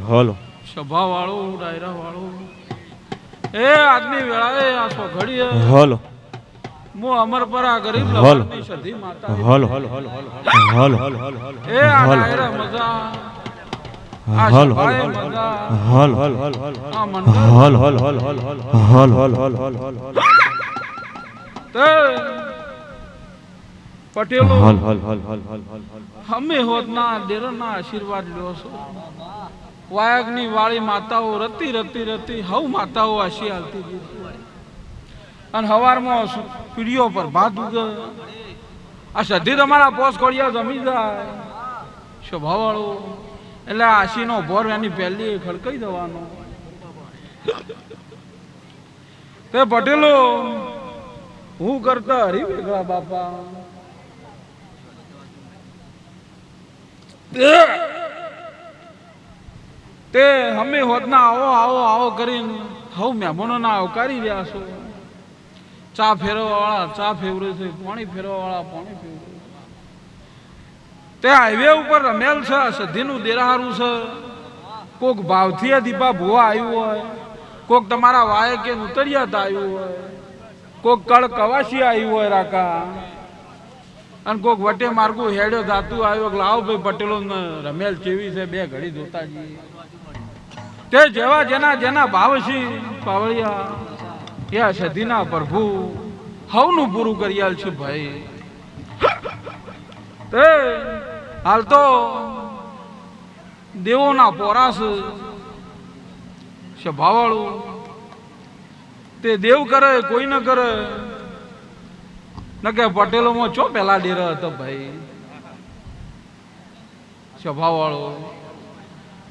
હલો સભા વાળું ડાયરા વાળું એ આજની વેળાએ આ સોઘડીએ હલો મો અમર પર આ ગરીબ લવારની સધી માતા hello hello hello hello hello hello એ આ ડાયરા મજા આ હલો સભાએ મજા હલ હલ હલ હલ આ મંડળ હલ હલ હલ હલ હલ હલ હલ હલ હલ હલ તે પટેલો હલ હલ હલ હલ હલ હલ હમે હોતના ડેરના આશીર્વાદ લ્યો છો વાયગની વાળી માતાઓ રતી રતી રતી હવ માતાઓ આશી હાલતી અને હવારમાં પીડીઓ પર ભાત ઉગે આ સધી તમારા પોસ કોળિયા જમી જાય સ્વભાવવાળો એટલે આશીનો ભોર એની પહેલી ખડકાઈ દેવાનો તે પટેલો હું કરતા હરી વેગળા બાપા તે અમે હોતના આવો આવો આવો કરીને હવ મહેમાનોના આવકારી રહ્યા છો ચા ફેરવા વાળા ચા ફેવરે છે પાણી ફેરવા વાળા પાણી ફેવરે તે હાઈવે ઉપર રમેલ છે સધીનું દેરાહારું છે કોક ભાવથી દીપા ભુવા આવ્યું હોય કોક તમારા વાય કે ઉતરિયાત આવ્યું હોય કોક કળ કવાસી આવ્યું હોય રાકા અને કોક વટે માર્ગું હેડ્યો ધાતું આવ્યો લાવ ભાઈ પટેલો રમેલ કેવી છે બે ઘડી જોતા જઈએ તે જેવા જેના જેના ભાવ છે પાવળિયા એ સધીના પ્રભુ હવનું પૂરું કરી આલ છે ભાઈ એ હાલ તો દેવોના પોરાસ સ્વભાવવાળું તે દેવ કરે કોઈ ન કરે ન કે પટેલોમાં ચો પેલા ડેરા હતો ભાઈ સ્વભાવવાળો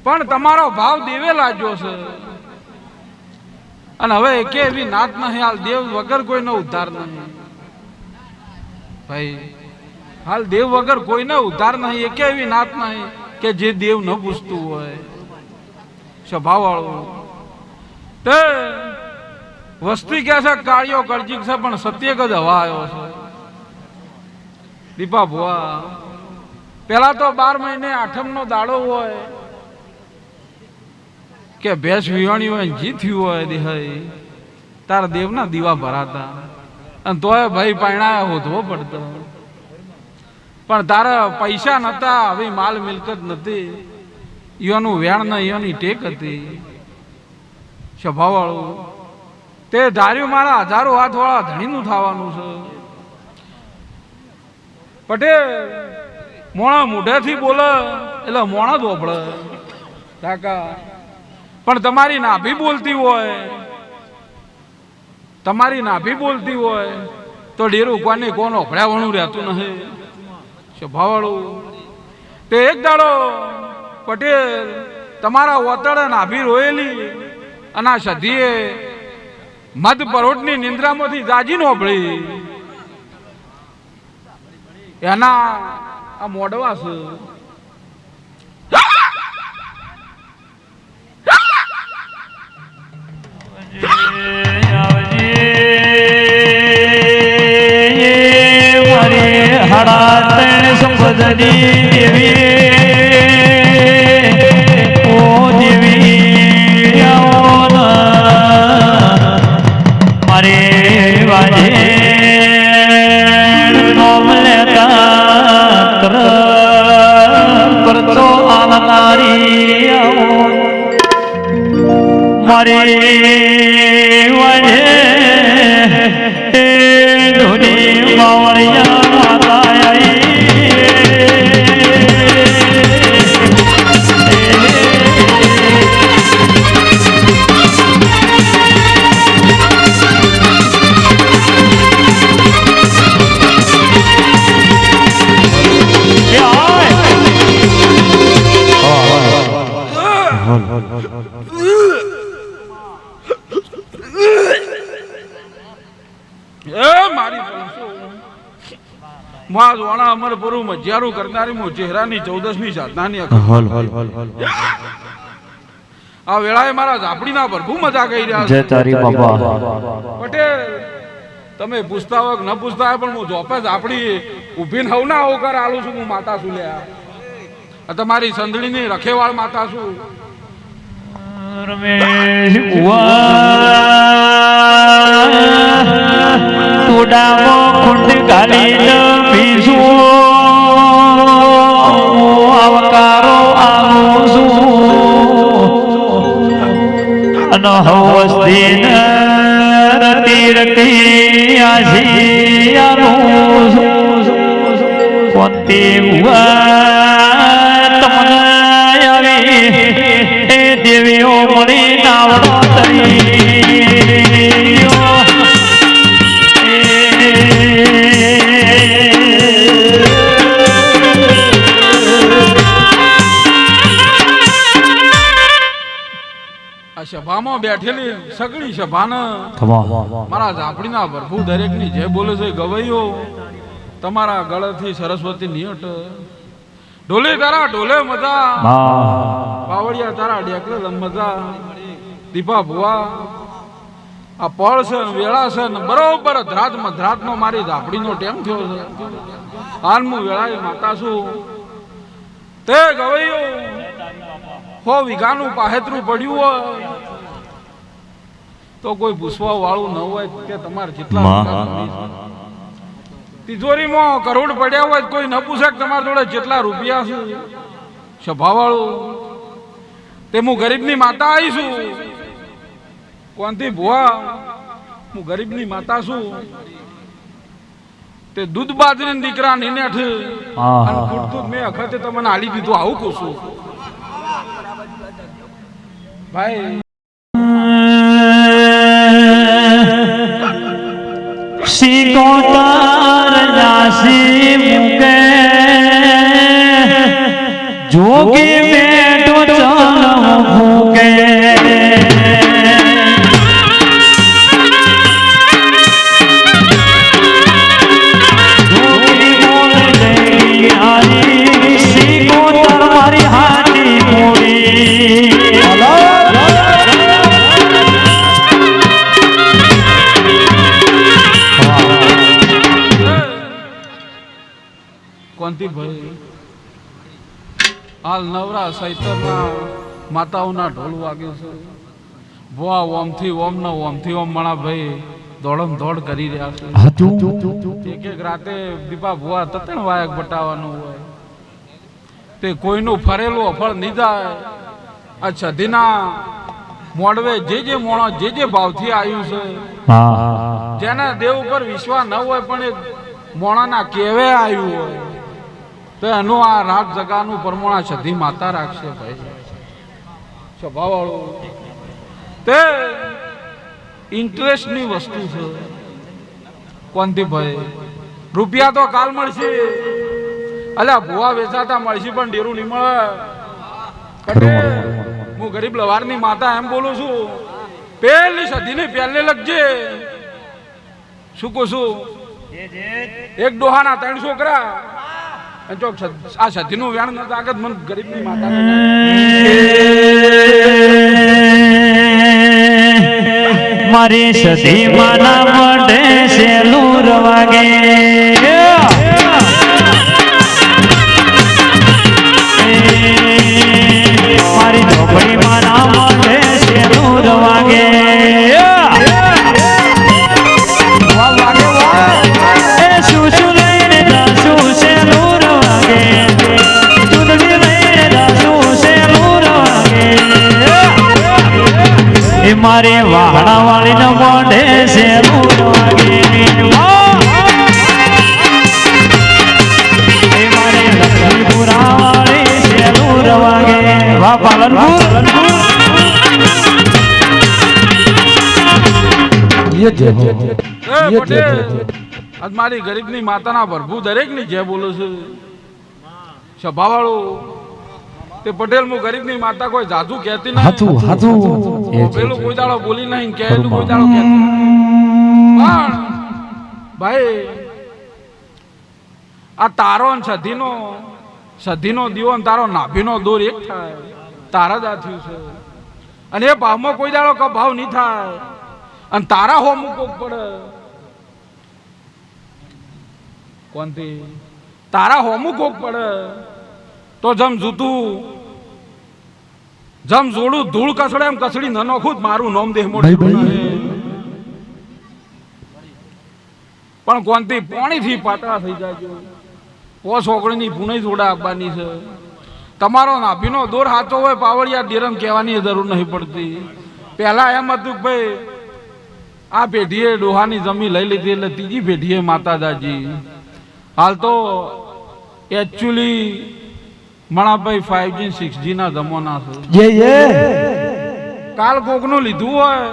પણ તમારો ભાવ દેવે લાગ્યો છે અને હવે એકે એવી નાત નહીં હાલ દેવ વગર કોઈનો ઉદ્ધાર નહીં ભાઈ હાલ દેવ વગર કોઈને ઉદ્ધાર નહીં એકે એવી નાત નહીં કે જે દેવ ન પૂછતું હોય સ્વભાવવાળું તે વસ્તી કે છે કાળિયો કળજીક છે પણ સત્ય જ હવા આવ્યો છે દીપા ભુવા પેલા તો 12 મહિને આઠમનો દાડો હોય કે ભેંસ વિવાણી હોય જી થયું હોય દેહાઈ તારા દેવના દીવા ભરાતા અને તોય ભાઈ પાયણા હોધવો પડતો પણ તારા પૈસા નતા હવે માલ મિલકત નથી ઈઓનું વેણ ને ઈઓની ટેક હતી સ્વભાવવાળું તે ધાર્યું મારા હજારો હાથવાળા ધણીનું થવાનું છે પટેલ મોણા મોઢેથી બોલે એટલે મોણા ધોપડે કાકા પણ તમારી નાભી બોલતી હોય તો ડેરું કોને કોણ ઓભળ્યાવણું રહેતું નહીં સ્વભાવવાળું તે એક દાડો પટેલ તમારા ઓતળે નાભી રોયેલી અને આ સધીએ મધ પરોટની નિંદ્રામાંથી જાજી નોભળી એના આ મોડવા છે મારી હડા ત્રણ સંપદની દેવી ઓ દેવી આવો મારે વાજે નોમ લેતા કરતો આનારી આવો મારે વાજે ધોની માવળિયા માતા માં જોણા અમર પુરુ મજ્યારું કરનારી મો ચહેરાની 14ની સાધનાની આ વેળાએ મારા ઝાપડીના પ્રભુ મજા કરી રહ્યા જય તારી બાબા પટેલ તમે પૂછતા હોય કે ન પૂછતા હોય પણ હું જોપે ઝાપડી ઊભી ન હોઉં ના આવું કર આલું છું હું માતા છું લ્યા તમારી સંદડીની રખેવાળ માતા છું રમેશ તુડામો કુંડ ગાલી પીસું આવકારો આવું છું અને હવસ્તી રતી રતી આશિયાનું કોંતી તમને આવી દેવીઓ મળી નાવડો સભામાં બેઠેલી સગળી સભાને મારા ઝાપડીના પ્રભુ દરેકની જય બોલે છે ગવૈયો તમારા ગળેથી સરસ્વતી નિયટ ઢોલે તારા ઢોલે મજા પાવડિયા તારા ડેકલે મજા દીપા ભુવા આ પળ છે વેળા છે ને બરોબર ધ્રાતનો મારી ઝાપડીનો ટેમ થયો છે હાલમું વેળાએ માતા છું તે ગવૈયો 100 વીઘાનું પાહેતરું પડ્યું હોય તો કોઈ પૂછવા વાળું ન હોય કે તમારે જેટલા તિજોરીમાં કરોડ પડ્યા હોય કોઈ ન પૂછે કે તમારા જોડે જેટલા રૂપિયા છે સ્વભાવવાળું તે હું ગરીબની માતા આવી છું કોણથી ભુવા હું ગરીબની માતા છું તે દૂધ બાજરી દીકરા નીનેઠ હા. અને ખૂટતું મેં અખતે તમને આલી દીધું આવું કહું છું ભાઈ સિકોતર જાસી મુકે જોગી બેઠો ચલમ ફૂકે જોગી બોલ જઈ આલી સિકોતર મારી હાથી મોડી કોંતી ભાઈ હાલ નવરા સૈતરના માતાઓના ઢોલ વાગે છે ભુવા ઓમથી ઓમ ન ઓમથી ઓમ મણા ભાઈ દોડમ દોડ કરી રહ્યા છે એક એક રાતે દીપા ભુવા તતણ વાયક બટાવવાનું હોય તે કોઈનું ફરેલું અફળ નહીં જાય આ છધીના મોડવે જે મોણો જે ભાવથી આવ્યું છે જેના દેવ ઉપર વિશ્વાસ ન હોય પણ એ મોણાના કેવે આવ્યું હોય તો એનું આ રાત જગાનું પરમોણા છધી માતા રાખશે ભાઈ સ્વભાવ વાળું તે ઇન્ટરેસ્ટની વસ્તુ છે કોનથી ભાઈ રૂપિયા તો કાલ મળશે અલ્યા ભુવા વેચાતા મળશે પણ ડેરું નહીં મળે પટેલ હું ગરીબ લવારની માતા એમ બોલું છું પહેલી સદીને પહેલે લખજે શું કહું છું એક ડોહાના 3 છોકરા આ સતીનું વ્યાણ ન તાકત મને ગરીબની માતા મારી સતી માના મોઢે સેલુર વાગે મારી ઝોપડી માના મોઢે સેલુર વાગે મારે વાહણા વાળી ન મોઢે છે મારે લક્ષ્મીપુરા વાળી છે વાગે વાહ પાલનપુર આજ મારી ગરીબની માતાના પ્રભુ દરેકની જય બોલું છું સભા વાળું તે પટેલ હું ગરીબની માતા કોઈ જાદુ કહેતી નહીં પેલું કોઈ દાડો બોલી નહીં કહેલું કોઈ દાડો કહેતું પણ ભાઈ આ તારો સધીનો દીવો ને તારો નાભીનો દોર એક થાય તારા જ આ થયું છે અને એ ભાવમાં કોઈ દાડો કભાવ નહીં થાય અને તારા હો મૂકો પડે કોનથી તારા હો મૂકો પડે તો જમ જૂતું જમ જોડું ધૂળ કસડે એમ કસડી ન નોખું મારું નોમ દેહ મોઢું પણ કોનથી પોણીથી પાતળા થઈ જાય પોસ ઓગણીની પુણે જોડા આપવાની છે તમારો નાભીનો દોર સાચો હોય પાવડિયા ડેરમ કહેવાની જરૂર નહીં પડતી પહેલા એમ હતું કે ભાઈ આ પેઢીએ ડોહાની જમી લઈ લીધી એટલે ત્રીજી પેઢીએ માતાદાજી હાલ તો એકચ્યુઅલી મણાભાઈ 5G 6G ના જમાના છે કાલ કોકનું લીધું હોય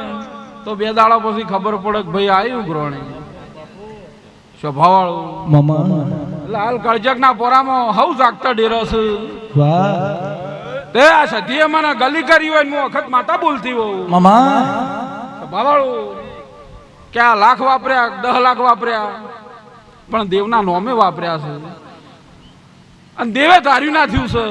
તો 2 દાડા પછી ખબર પડે કે ભાઈ આવ્યું ગ્રહણી સ્વભાવ વાળું એટલે હાલ કળજક ના પોરામાં હવ જાગતા ડેરસ તે આ સતીએ મને ગલી કરી હોય હું વખત માતા બોલતી હોઉં સ્વભાવ વાળું કે આ લાખ વાપર્યા 10 લાખ વાપર્યા પણ દેવના નોમે વાપર્યા છે અને દેવે ધાર્યું ના થયું છે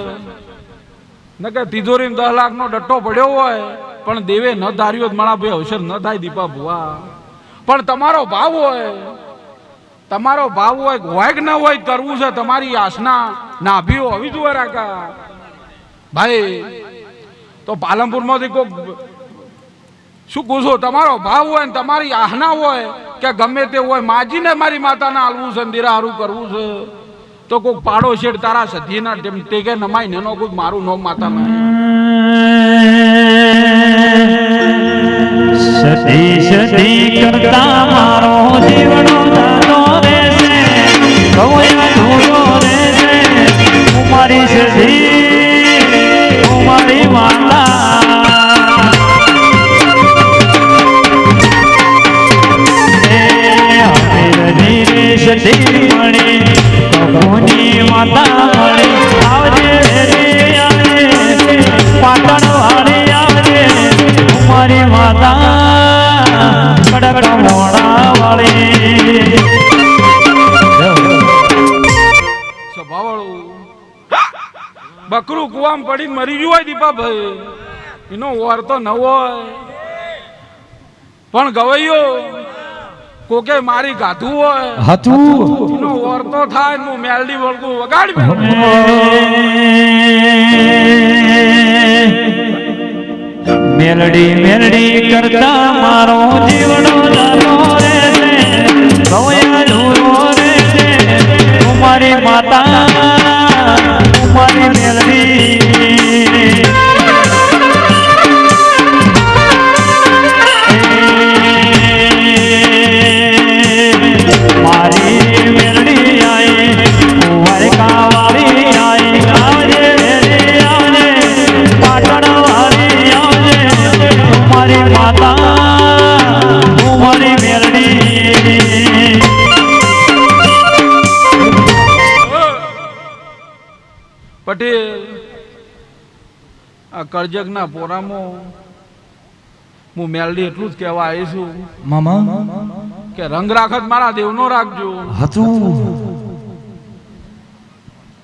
નકર તિજોરીમાં 10 લાખનો ડટ્ટો પડ્યો હોય પણ દેવે ન ધાર્યો જ મારા ભાઈ અવસર ન થાય દીપા ભુવા પણ તમારો ભાવ હોય કે ન હોય કરવું છે તમારી આસના નાભીઓ હોવી જોઈએ રાકા ભાઈ તો પાલનપુરમાંથી કોક શું પૂછો તમારો ભાવ હોય ને તમારી આહના હોય કે ગમે તે હોય માજીને મારી માતાને આલવું છે દીરા હારું કરવું છે તો કોક પાડો શેઠ તારા સધીના ટેકે નમાય ને નો કોઈ મારું નોમ માતા સતી કરતા મારો જીવનો દાનો રહેશે આમ પડીને મરી ગયું હોય દીપાભાઈ, એનો વર તો ન હોય, પણ ગવૈયો કોકે મારી ગાધું હોય એનો વર તો થાય. હું મેલડી વળગું વગાડી મેલડી મેલડી કરતા મારો જીવનો જાતો રે છે, ગવયા ધૂરો રે છે, મારી માતા મારી મેલડી. મારી મેલડી આઈ કુંવર કાવાળી આઈ, આવજે મેલડી આવજે, પાટણ વાળી આવજે, મારી માતા મારી મેલડી. પટેલ આ કરજગના પોરામાં હું મેલડી એટલું જ કહેવા આવી છું મામા કે રંગ રાખત મારા દેવનો રાખજો,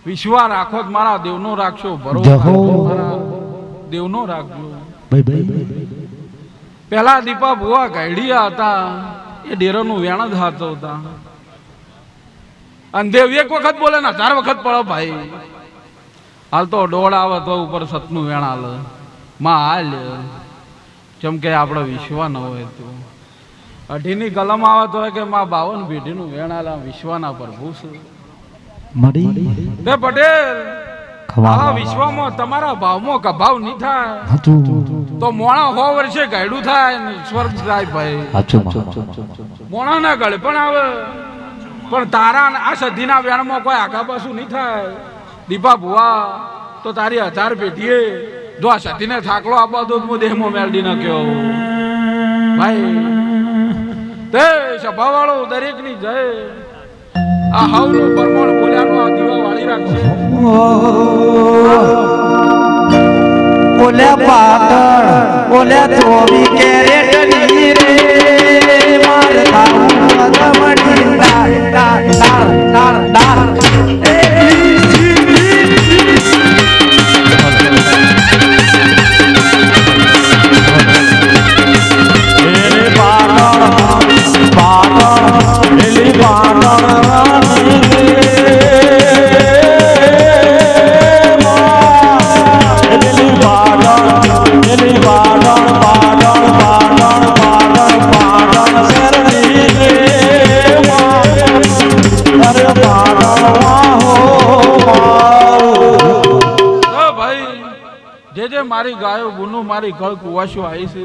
વિશ્વા રાખો મારા દેવનો રાખશો, ભરોસો મારા દેવનો રાખજો. પેલા દીપા ભુવા ગાઈડિયા હતા, એ ડેરોનું વેણ જ હાથો હતા, અને દેવ એક વખત બોલે ને 4 વખત પડો ભાઈ. હાલ તો ડોળ આવે તો ઉપર સતનું વેણ હાલ માં હાલ, જેમ કે આપણે વિશ્વા ન હોય તો 18ની કલમ આવે તો કે માં 52 પેઢીનું વેણ હાલ, વિશ્વાના પ્રભુ છે. તે પટેલ આ વિશ્વમાં તમારા ભાવમાં કભાવ નહીં થાય તો મોણા 100 વર્ષે ગાયડું થાય ને સ્વર્ગ જાય ભાઈ. મોણા ના ગળે પણ આવે, પણ તારા આ સધીના વેણમાં કોઈ આગા પાછું નહીં થાય. દીપા ભુવા તો તારી 1000 પેઢીએ જો આ સધીને થાકલો આપવા દો હું દેહમાં મેળડી ન કયો ભાઈ. તે સભા વાળો દરેક ની જય આ હાવનું પરમોણ બોલ્યાનું આ દીવા વાળી રાખશે. ઓલ્યા પાટણ ઓલ્યા 24 કેરેટની રે, માર થાવું મડી ડાળ ડાળ ડાળ ડાળ ડાળ. મારી ગાયો ગુનો મારી ગળ કુવાશો આવી છે.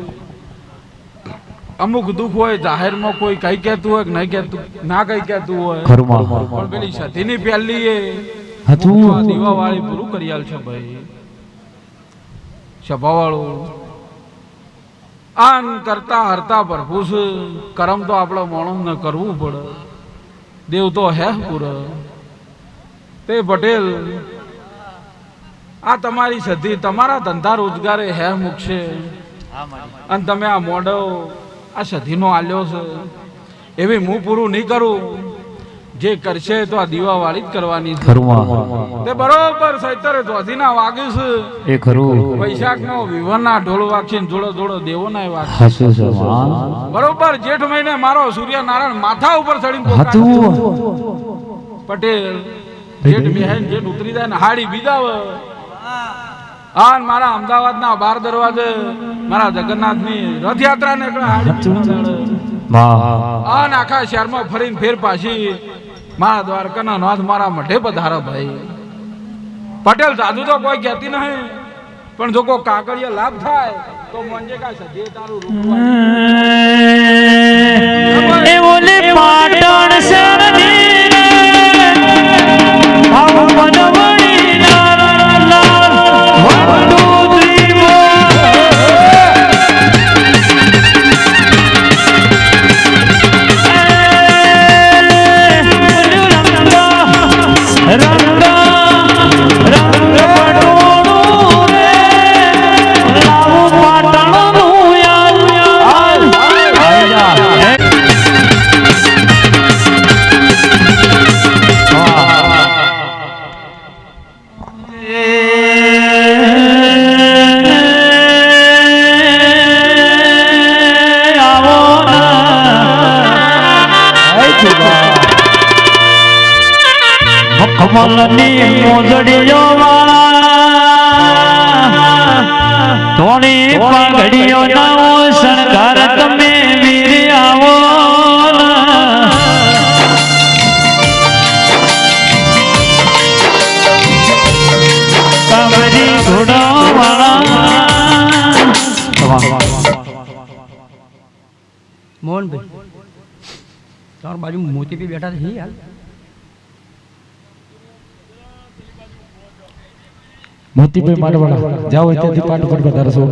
અમુક દુઃખ હોય જાહેરમાં કોઈ કઈ કહેતું હોય કે નહીં કહેતું, ના કઈ કહેતું હોય, પણ પેલી સતીની પહેલી એ દીવા વાળી પૂરું કરી આલ છે ભાઈ. સભા વાળું આન કરતા હરતા પ્રભુ છે, કરમ તો આપણા માણસને કરવું પડે, દેવ તો હે પૂરે. તે પટેલ આ તમારી સધી તમારા ધંધા રોજગારે હે મૂકશે, અને તમે આ મોડો આ સધીનો આલ્યો છે એવી હું પૂરું નહીં કરું. જે કરશે તો આ દીવા વાળી જ કરવાની છે. તે બરોબર 17 ના વાગે છે એ ખરું. વૈશાખનો વિવાહના ઢોલ વાગશે, જોડો જોડો દેવોના વાગશે. બરોબર જેઠ મહિને મારો સૂર્યનારાયણ માથા ઉપર ચડીને પટેલ જેઠ બેહાઈ જેઠ ઉતરી જાય ને હાડી બીજાવે. હા મારા અમદાવાદના 12 દરવાજે મારા જગન્નાથની રથયાત્રા ને આખા શહેરમાં ફરીને ફેર પાછી મારા દ્વારકાના નાથ મારા મઢે પધારો ભાઈ. પટેલ સાધુ તો કોઈ કહેતી નહીં, પણ જો કોઈ કાગળિયા લાભ થાય તો મંજે કા સજે તારું રૂપ એ ઓલે પાટણ શરણી રે આવ મનવણી લાલ લાલ વંદુ દ્રીવો મખમલની મોજડીઓ થોડી પાઘડીઓ નવો શણગાર તમે વીર આવો કાબરી ઘોડો મોહનભાઈ તમારી બાજુ મોતી બી બેઠા છે યાર મોતીભાઈ માડવાળા જ્યાં હોય ત્યાંથી પાઠ ઉપર વધારજો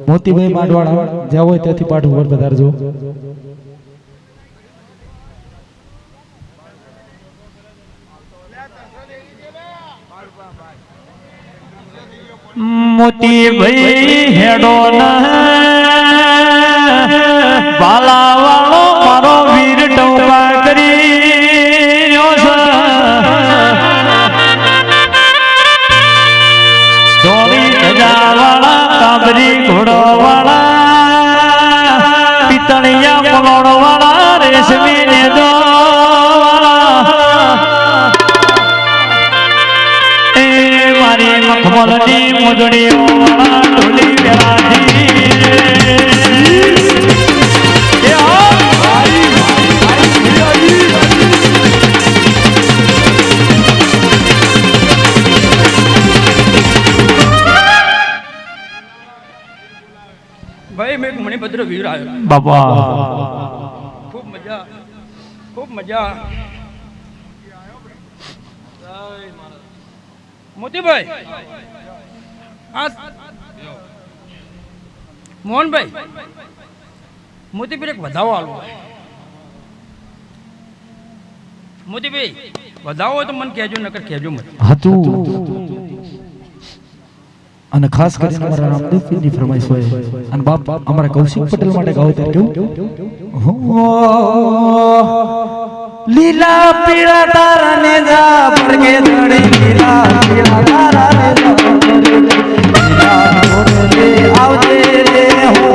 મોતીભાઈ માડવાળા જ્યાં હોય ત્યાંથી પાઠ ઉપર વધારજો મોતીભાઈ હેડો બાલા વાળો મારો વીર ટોપા કરી ધોળી ધજા વાળા કાબરી ઘોડો વાળા પિતળિયા પલોડ વાળા રેશમી ને દો એ મારી મખમલની મોજડીઓ વાળા ઢોલી વેળાથી ભાઈ મેં એક મણિભદ્ર વીર આવ્યો બાપા ખૂબ મજા મોતીભાઈ આ મોહનભાઈ મોતીભાઈ એક વધાવો આલો મોતીભાઈ વધાવો હોય તો મને કહેજો નકર કહેજો મને હતું અને ખાસ કરીને અમારા રામદેવની ફરમાઈશ હોય અને બાપ અમારા કૌશિક પટેલ માટે ગાવ ત્યારે કેવું લીલા પીળા તારા ને જા પરગે ધણી લીલા પીળા તારા ને જા લીલા મોરે લે આવજે રે હો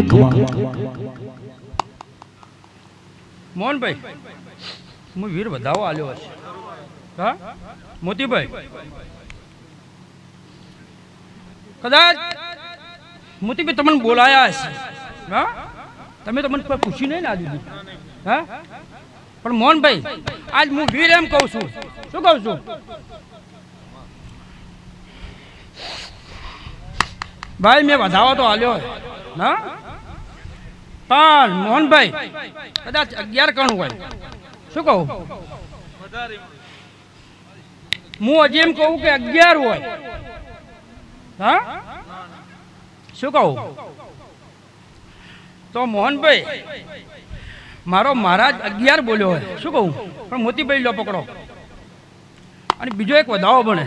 એક મોહનભાઈ હું વીર વધાવો આલ્યો હશે હા મોતીભાઈ કદાચ મોતીભાઈ તમને બોલાયા હશે હા તમે તો મને કોઈ પૂછ્યું નહીં ને આજુ હા પણ મોહનભાઈ આજ હું વીર એમ કહું છું શું કહું છું ભાઈ મેં વધાવો તો આલ્યો હા પણ મોહનભાઈ કદાચ 11 કણ હોય શું કહું હું હજી એમ કહું કે 11 હોય હા શું કહું તો મોહનભાઈ મારો મહારાજ 11 બોલ્યો હોય શું કહું પણ મોતીભાઈ લો પકડો અને બીજો એક વધાવો બને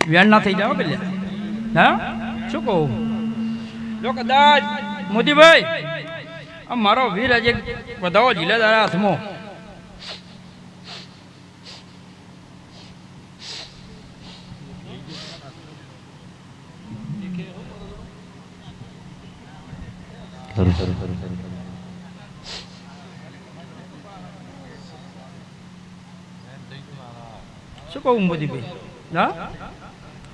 વ્યાન ના થઈ જાવ પેલે હા શું કહું જો કદાચ મોદીભાઈ આ મારો વીર આજે વધાવો ઝીલે તારા હાથમાં શું કહું મોદીભાઈ હા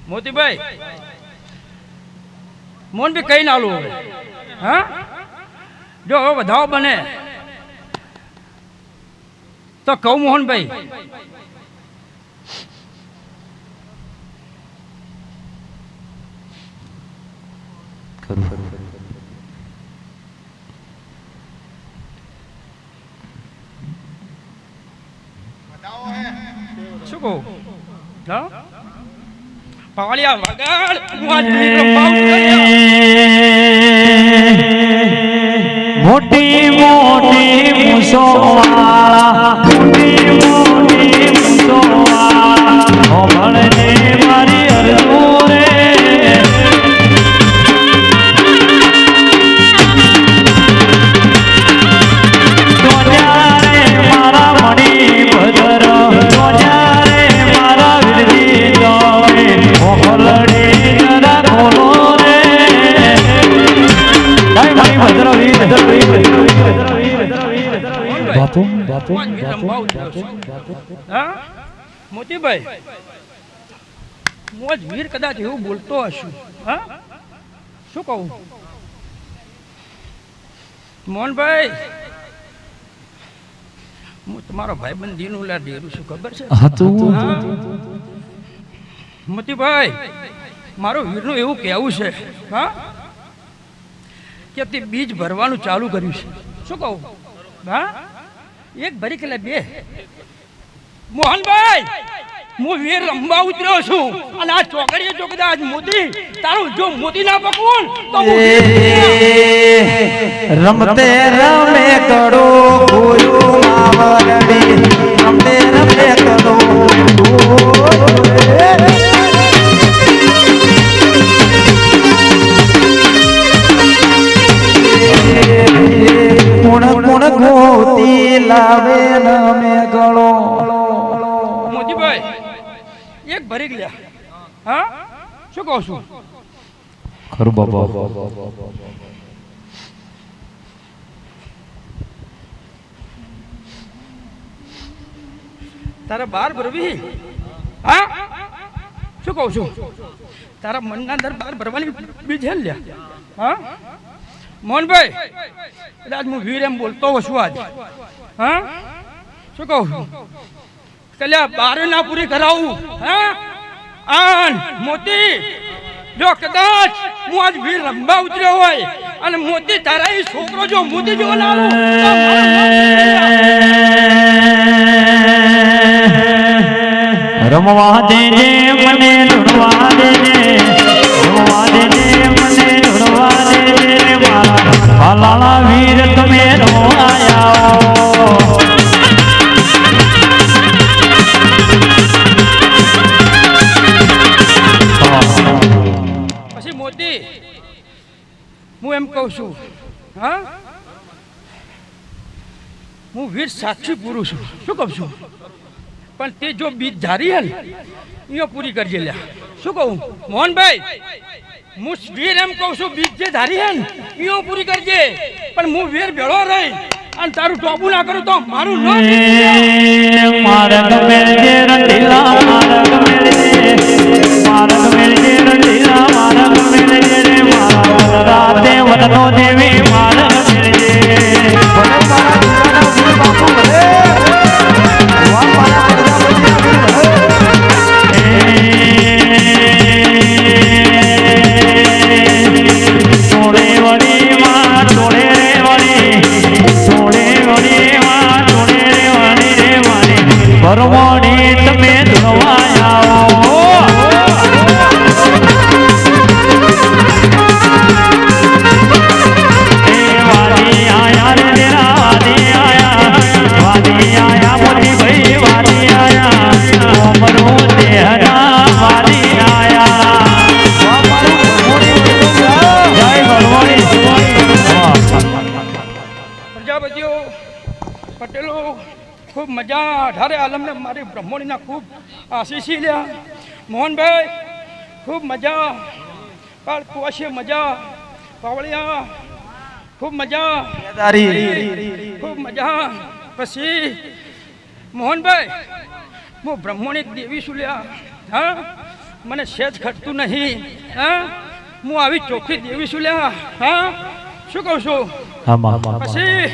મોતીભાઈ મોહનભાઈ કઈ ના લો હવે હા જો હવે વધાવો બને તો કહું મોહનભાઈ શું કહું હા પાવળિયા વગાડ મોટી મોટી મુસોવાળા મોટી મોટી મુસોવાળા ભણને મારી અરજુ રે તો ત્યારે મારા મણી ભદર હું વીર રંભા ઉતર્યો છું. હા મોતીભાઈ, હું આજ વીર કદાચ એવું બોલતો હશું. હા શું કહું મોહનભાઈ, હું તમારો ભાઈબંધ દીનું લા ડેરું છું, ખબર છે? મોતીભાઈ, મારું વીરનું એવું કહેવું છે હા કે તે બીજ ભરવાનું ચાલુ કર્યું છે. શું કહું? હા એક ભરી કે બે. મોહનભાઈ, હું વીર રંભા ઉતર્યો છું અને આ ચોકડીએ જો કદાચ મોતી તારું જો મોતી ના પકવું તો હું વીર રમતે રમે કરો કોયું માવરડી, રમતે રમે કરો કોણ કોણ ગોતી લાવે નમે ગળો. મોતીભાઈ એક ભરી ગયા. હા શું કહું છું? ખરું બાબા. તારા બાર ભરવી. હા શું કહું છું? તારા મનના અંદર બાર ભરવાની બીજ હે લ્યા. હા મોહનભાઈ, કદાચ હું વીર એમ બોલતો છું આજ. હા શું કહું છું? કલ્યા બારે ના પૂરી કરાવું. હા આન મોતી, જો કદાચ હું આજ વીર રંભા ઉતર્યો હોય અને મોતી તારા એ છોકરો જો મોતી જો લાવું તો રમવા દેજે મને લુણવા દેજે, રમવા દેજે મને લુણવા દેજે, મારા ભાલાળા વીર તમે રોયા. પછી મોતી હું એમ કહું છું હા હું વીર સાક્ષી પુરુષ છું. શું કહું છું? પણ તે જો બીજ ધારી હે ને એ પૂરી કરજે લ્યા. શું કહું મોહનભાઈ? હું વીર એમ કહું છું, બીજ જે ધારી હે ને એ પૂરી કરજે, પણ હું વીર ભેળો રહી અને તારું ટોપું ના કરું તો મારું ન મારગ મેળજે રટીલા, મારગ મેળજે, મારગ મેળજે રટીલા, મારગ મેળજે રે મારા રાતે વદનો દેવી મારગ મેળજે. ભરવાડી તમે ધોવાયા વાદી આયા રે તેરા વાદી આયા મોતી ભાઈ વાદી આયા મરો દેહરા વાદી આયા. જય ભરવાડી. પ્રજાપતિઓ પટેલો ખૂબ મજા. 18 આલમને મારી બ્રહ્મણીના ખૂબ આશીષી લ્યા. મોહનભાઈ ખૂબ મજા. પાળ કુવાશે મજા. પાવળિયા ખૂબ મજા. ખૂબ મજા. પછી મોહનભાઈ હું બ્રહ્મણી દેવી છું લ્યા. હા મને સેજ ઘટતું નહીં. હા હું આવી ચોખ્ખી દેવી છું લ્યા. હા શું કહું છું? પછી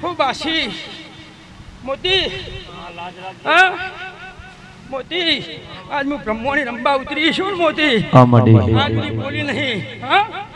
ખૂબ આશી મોતી. હા મોતી આજ હું બ્રહ્મણી રંભા ઉતરી છું ને મોતી. આજ બોલી નહીં. હા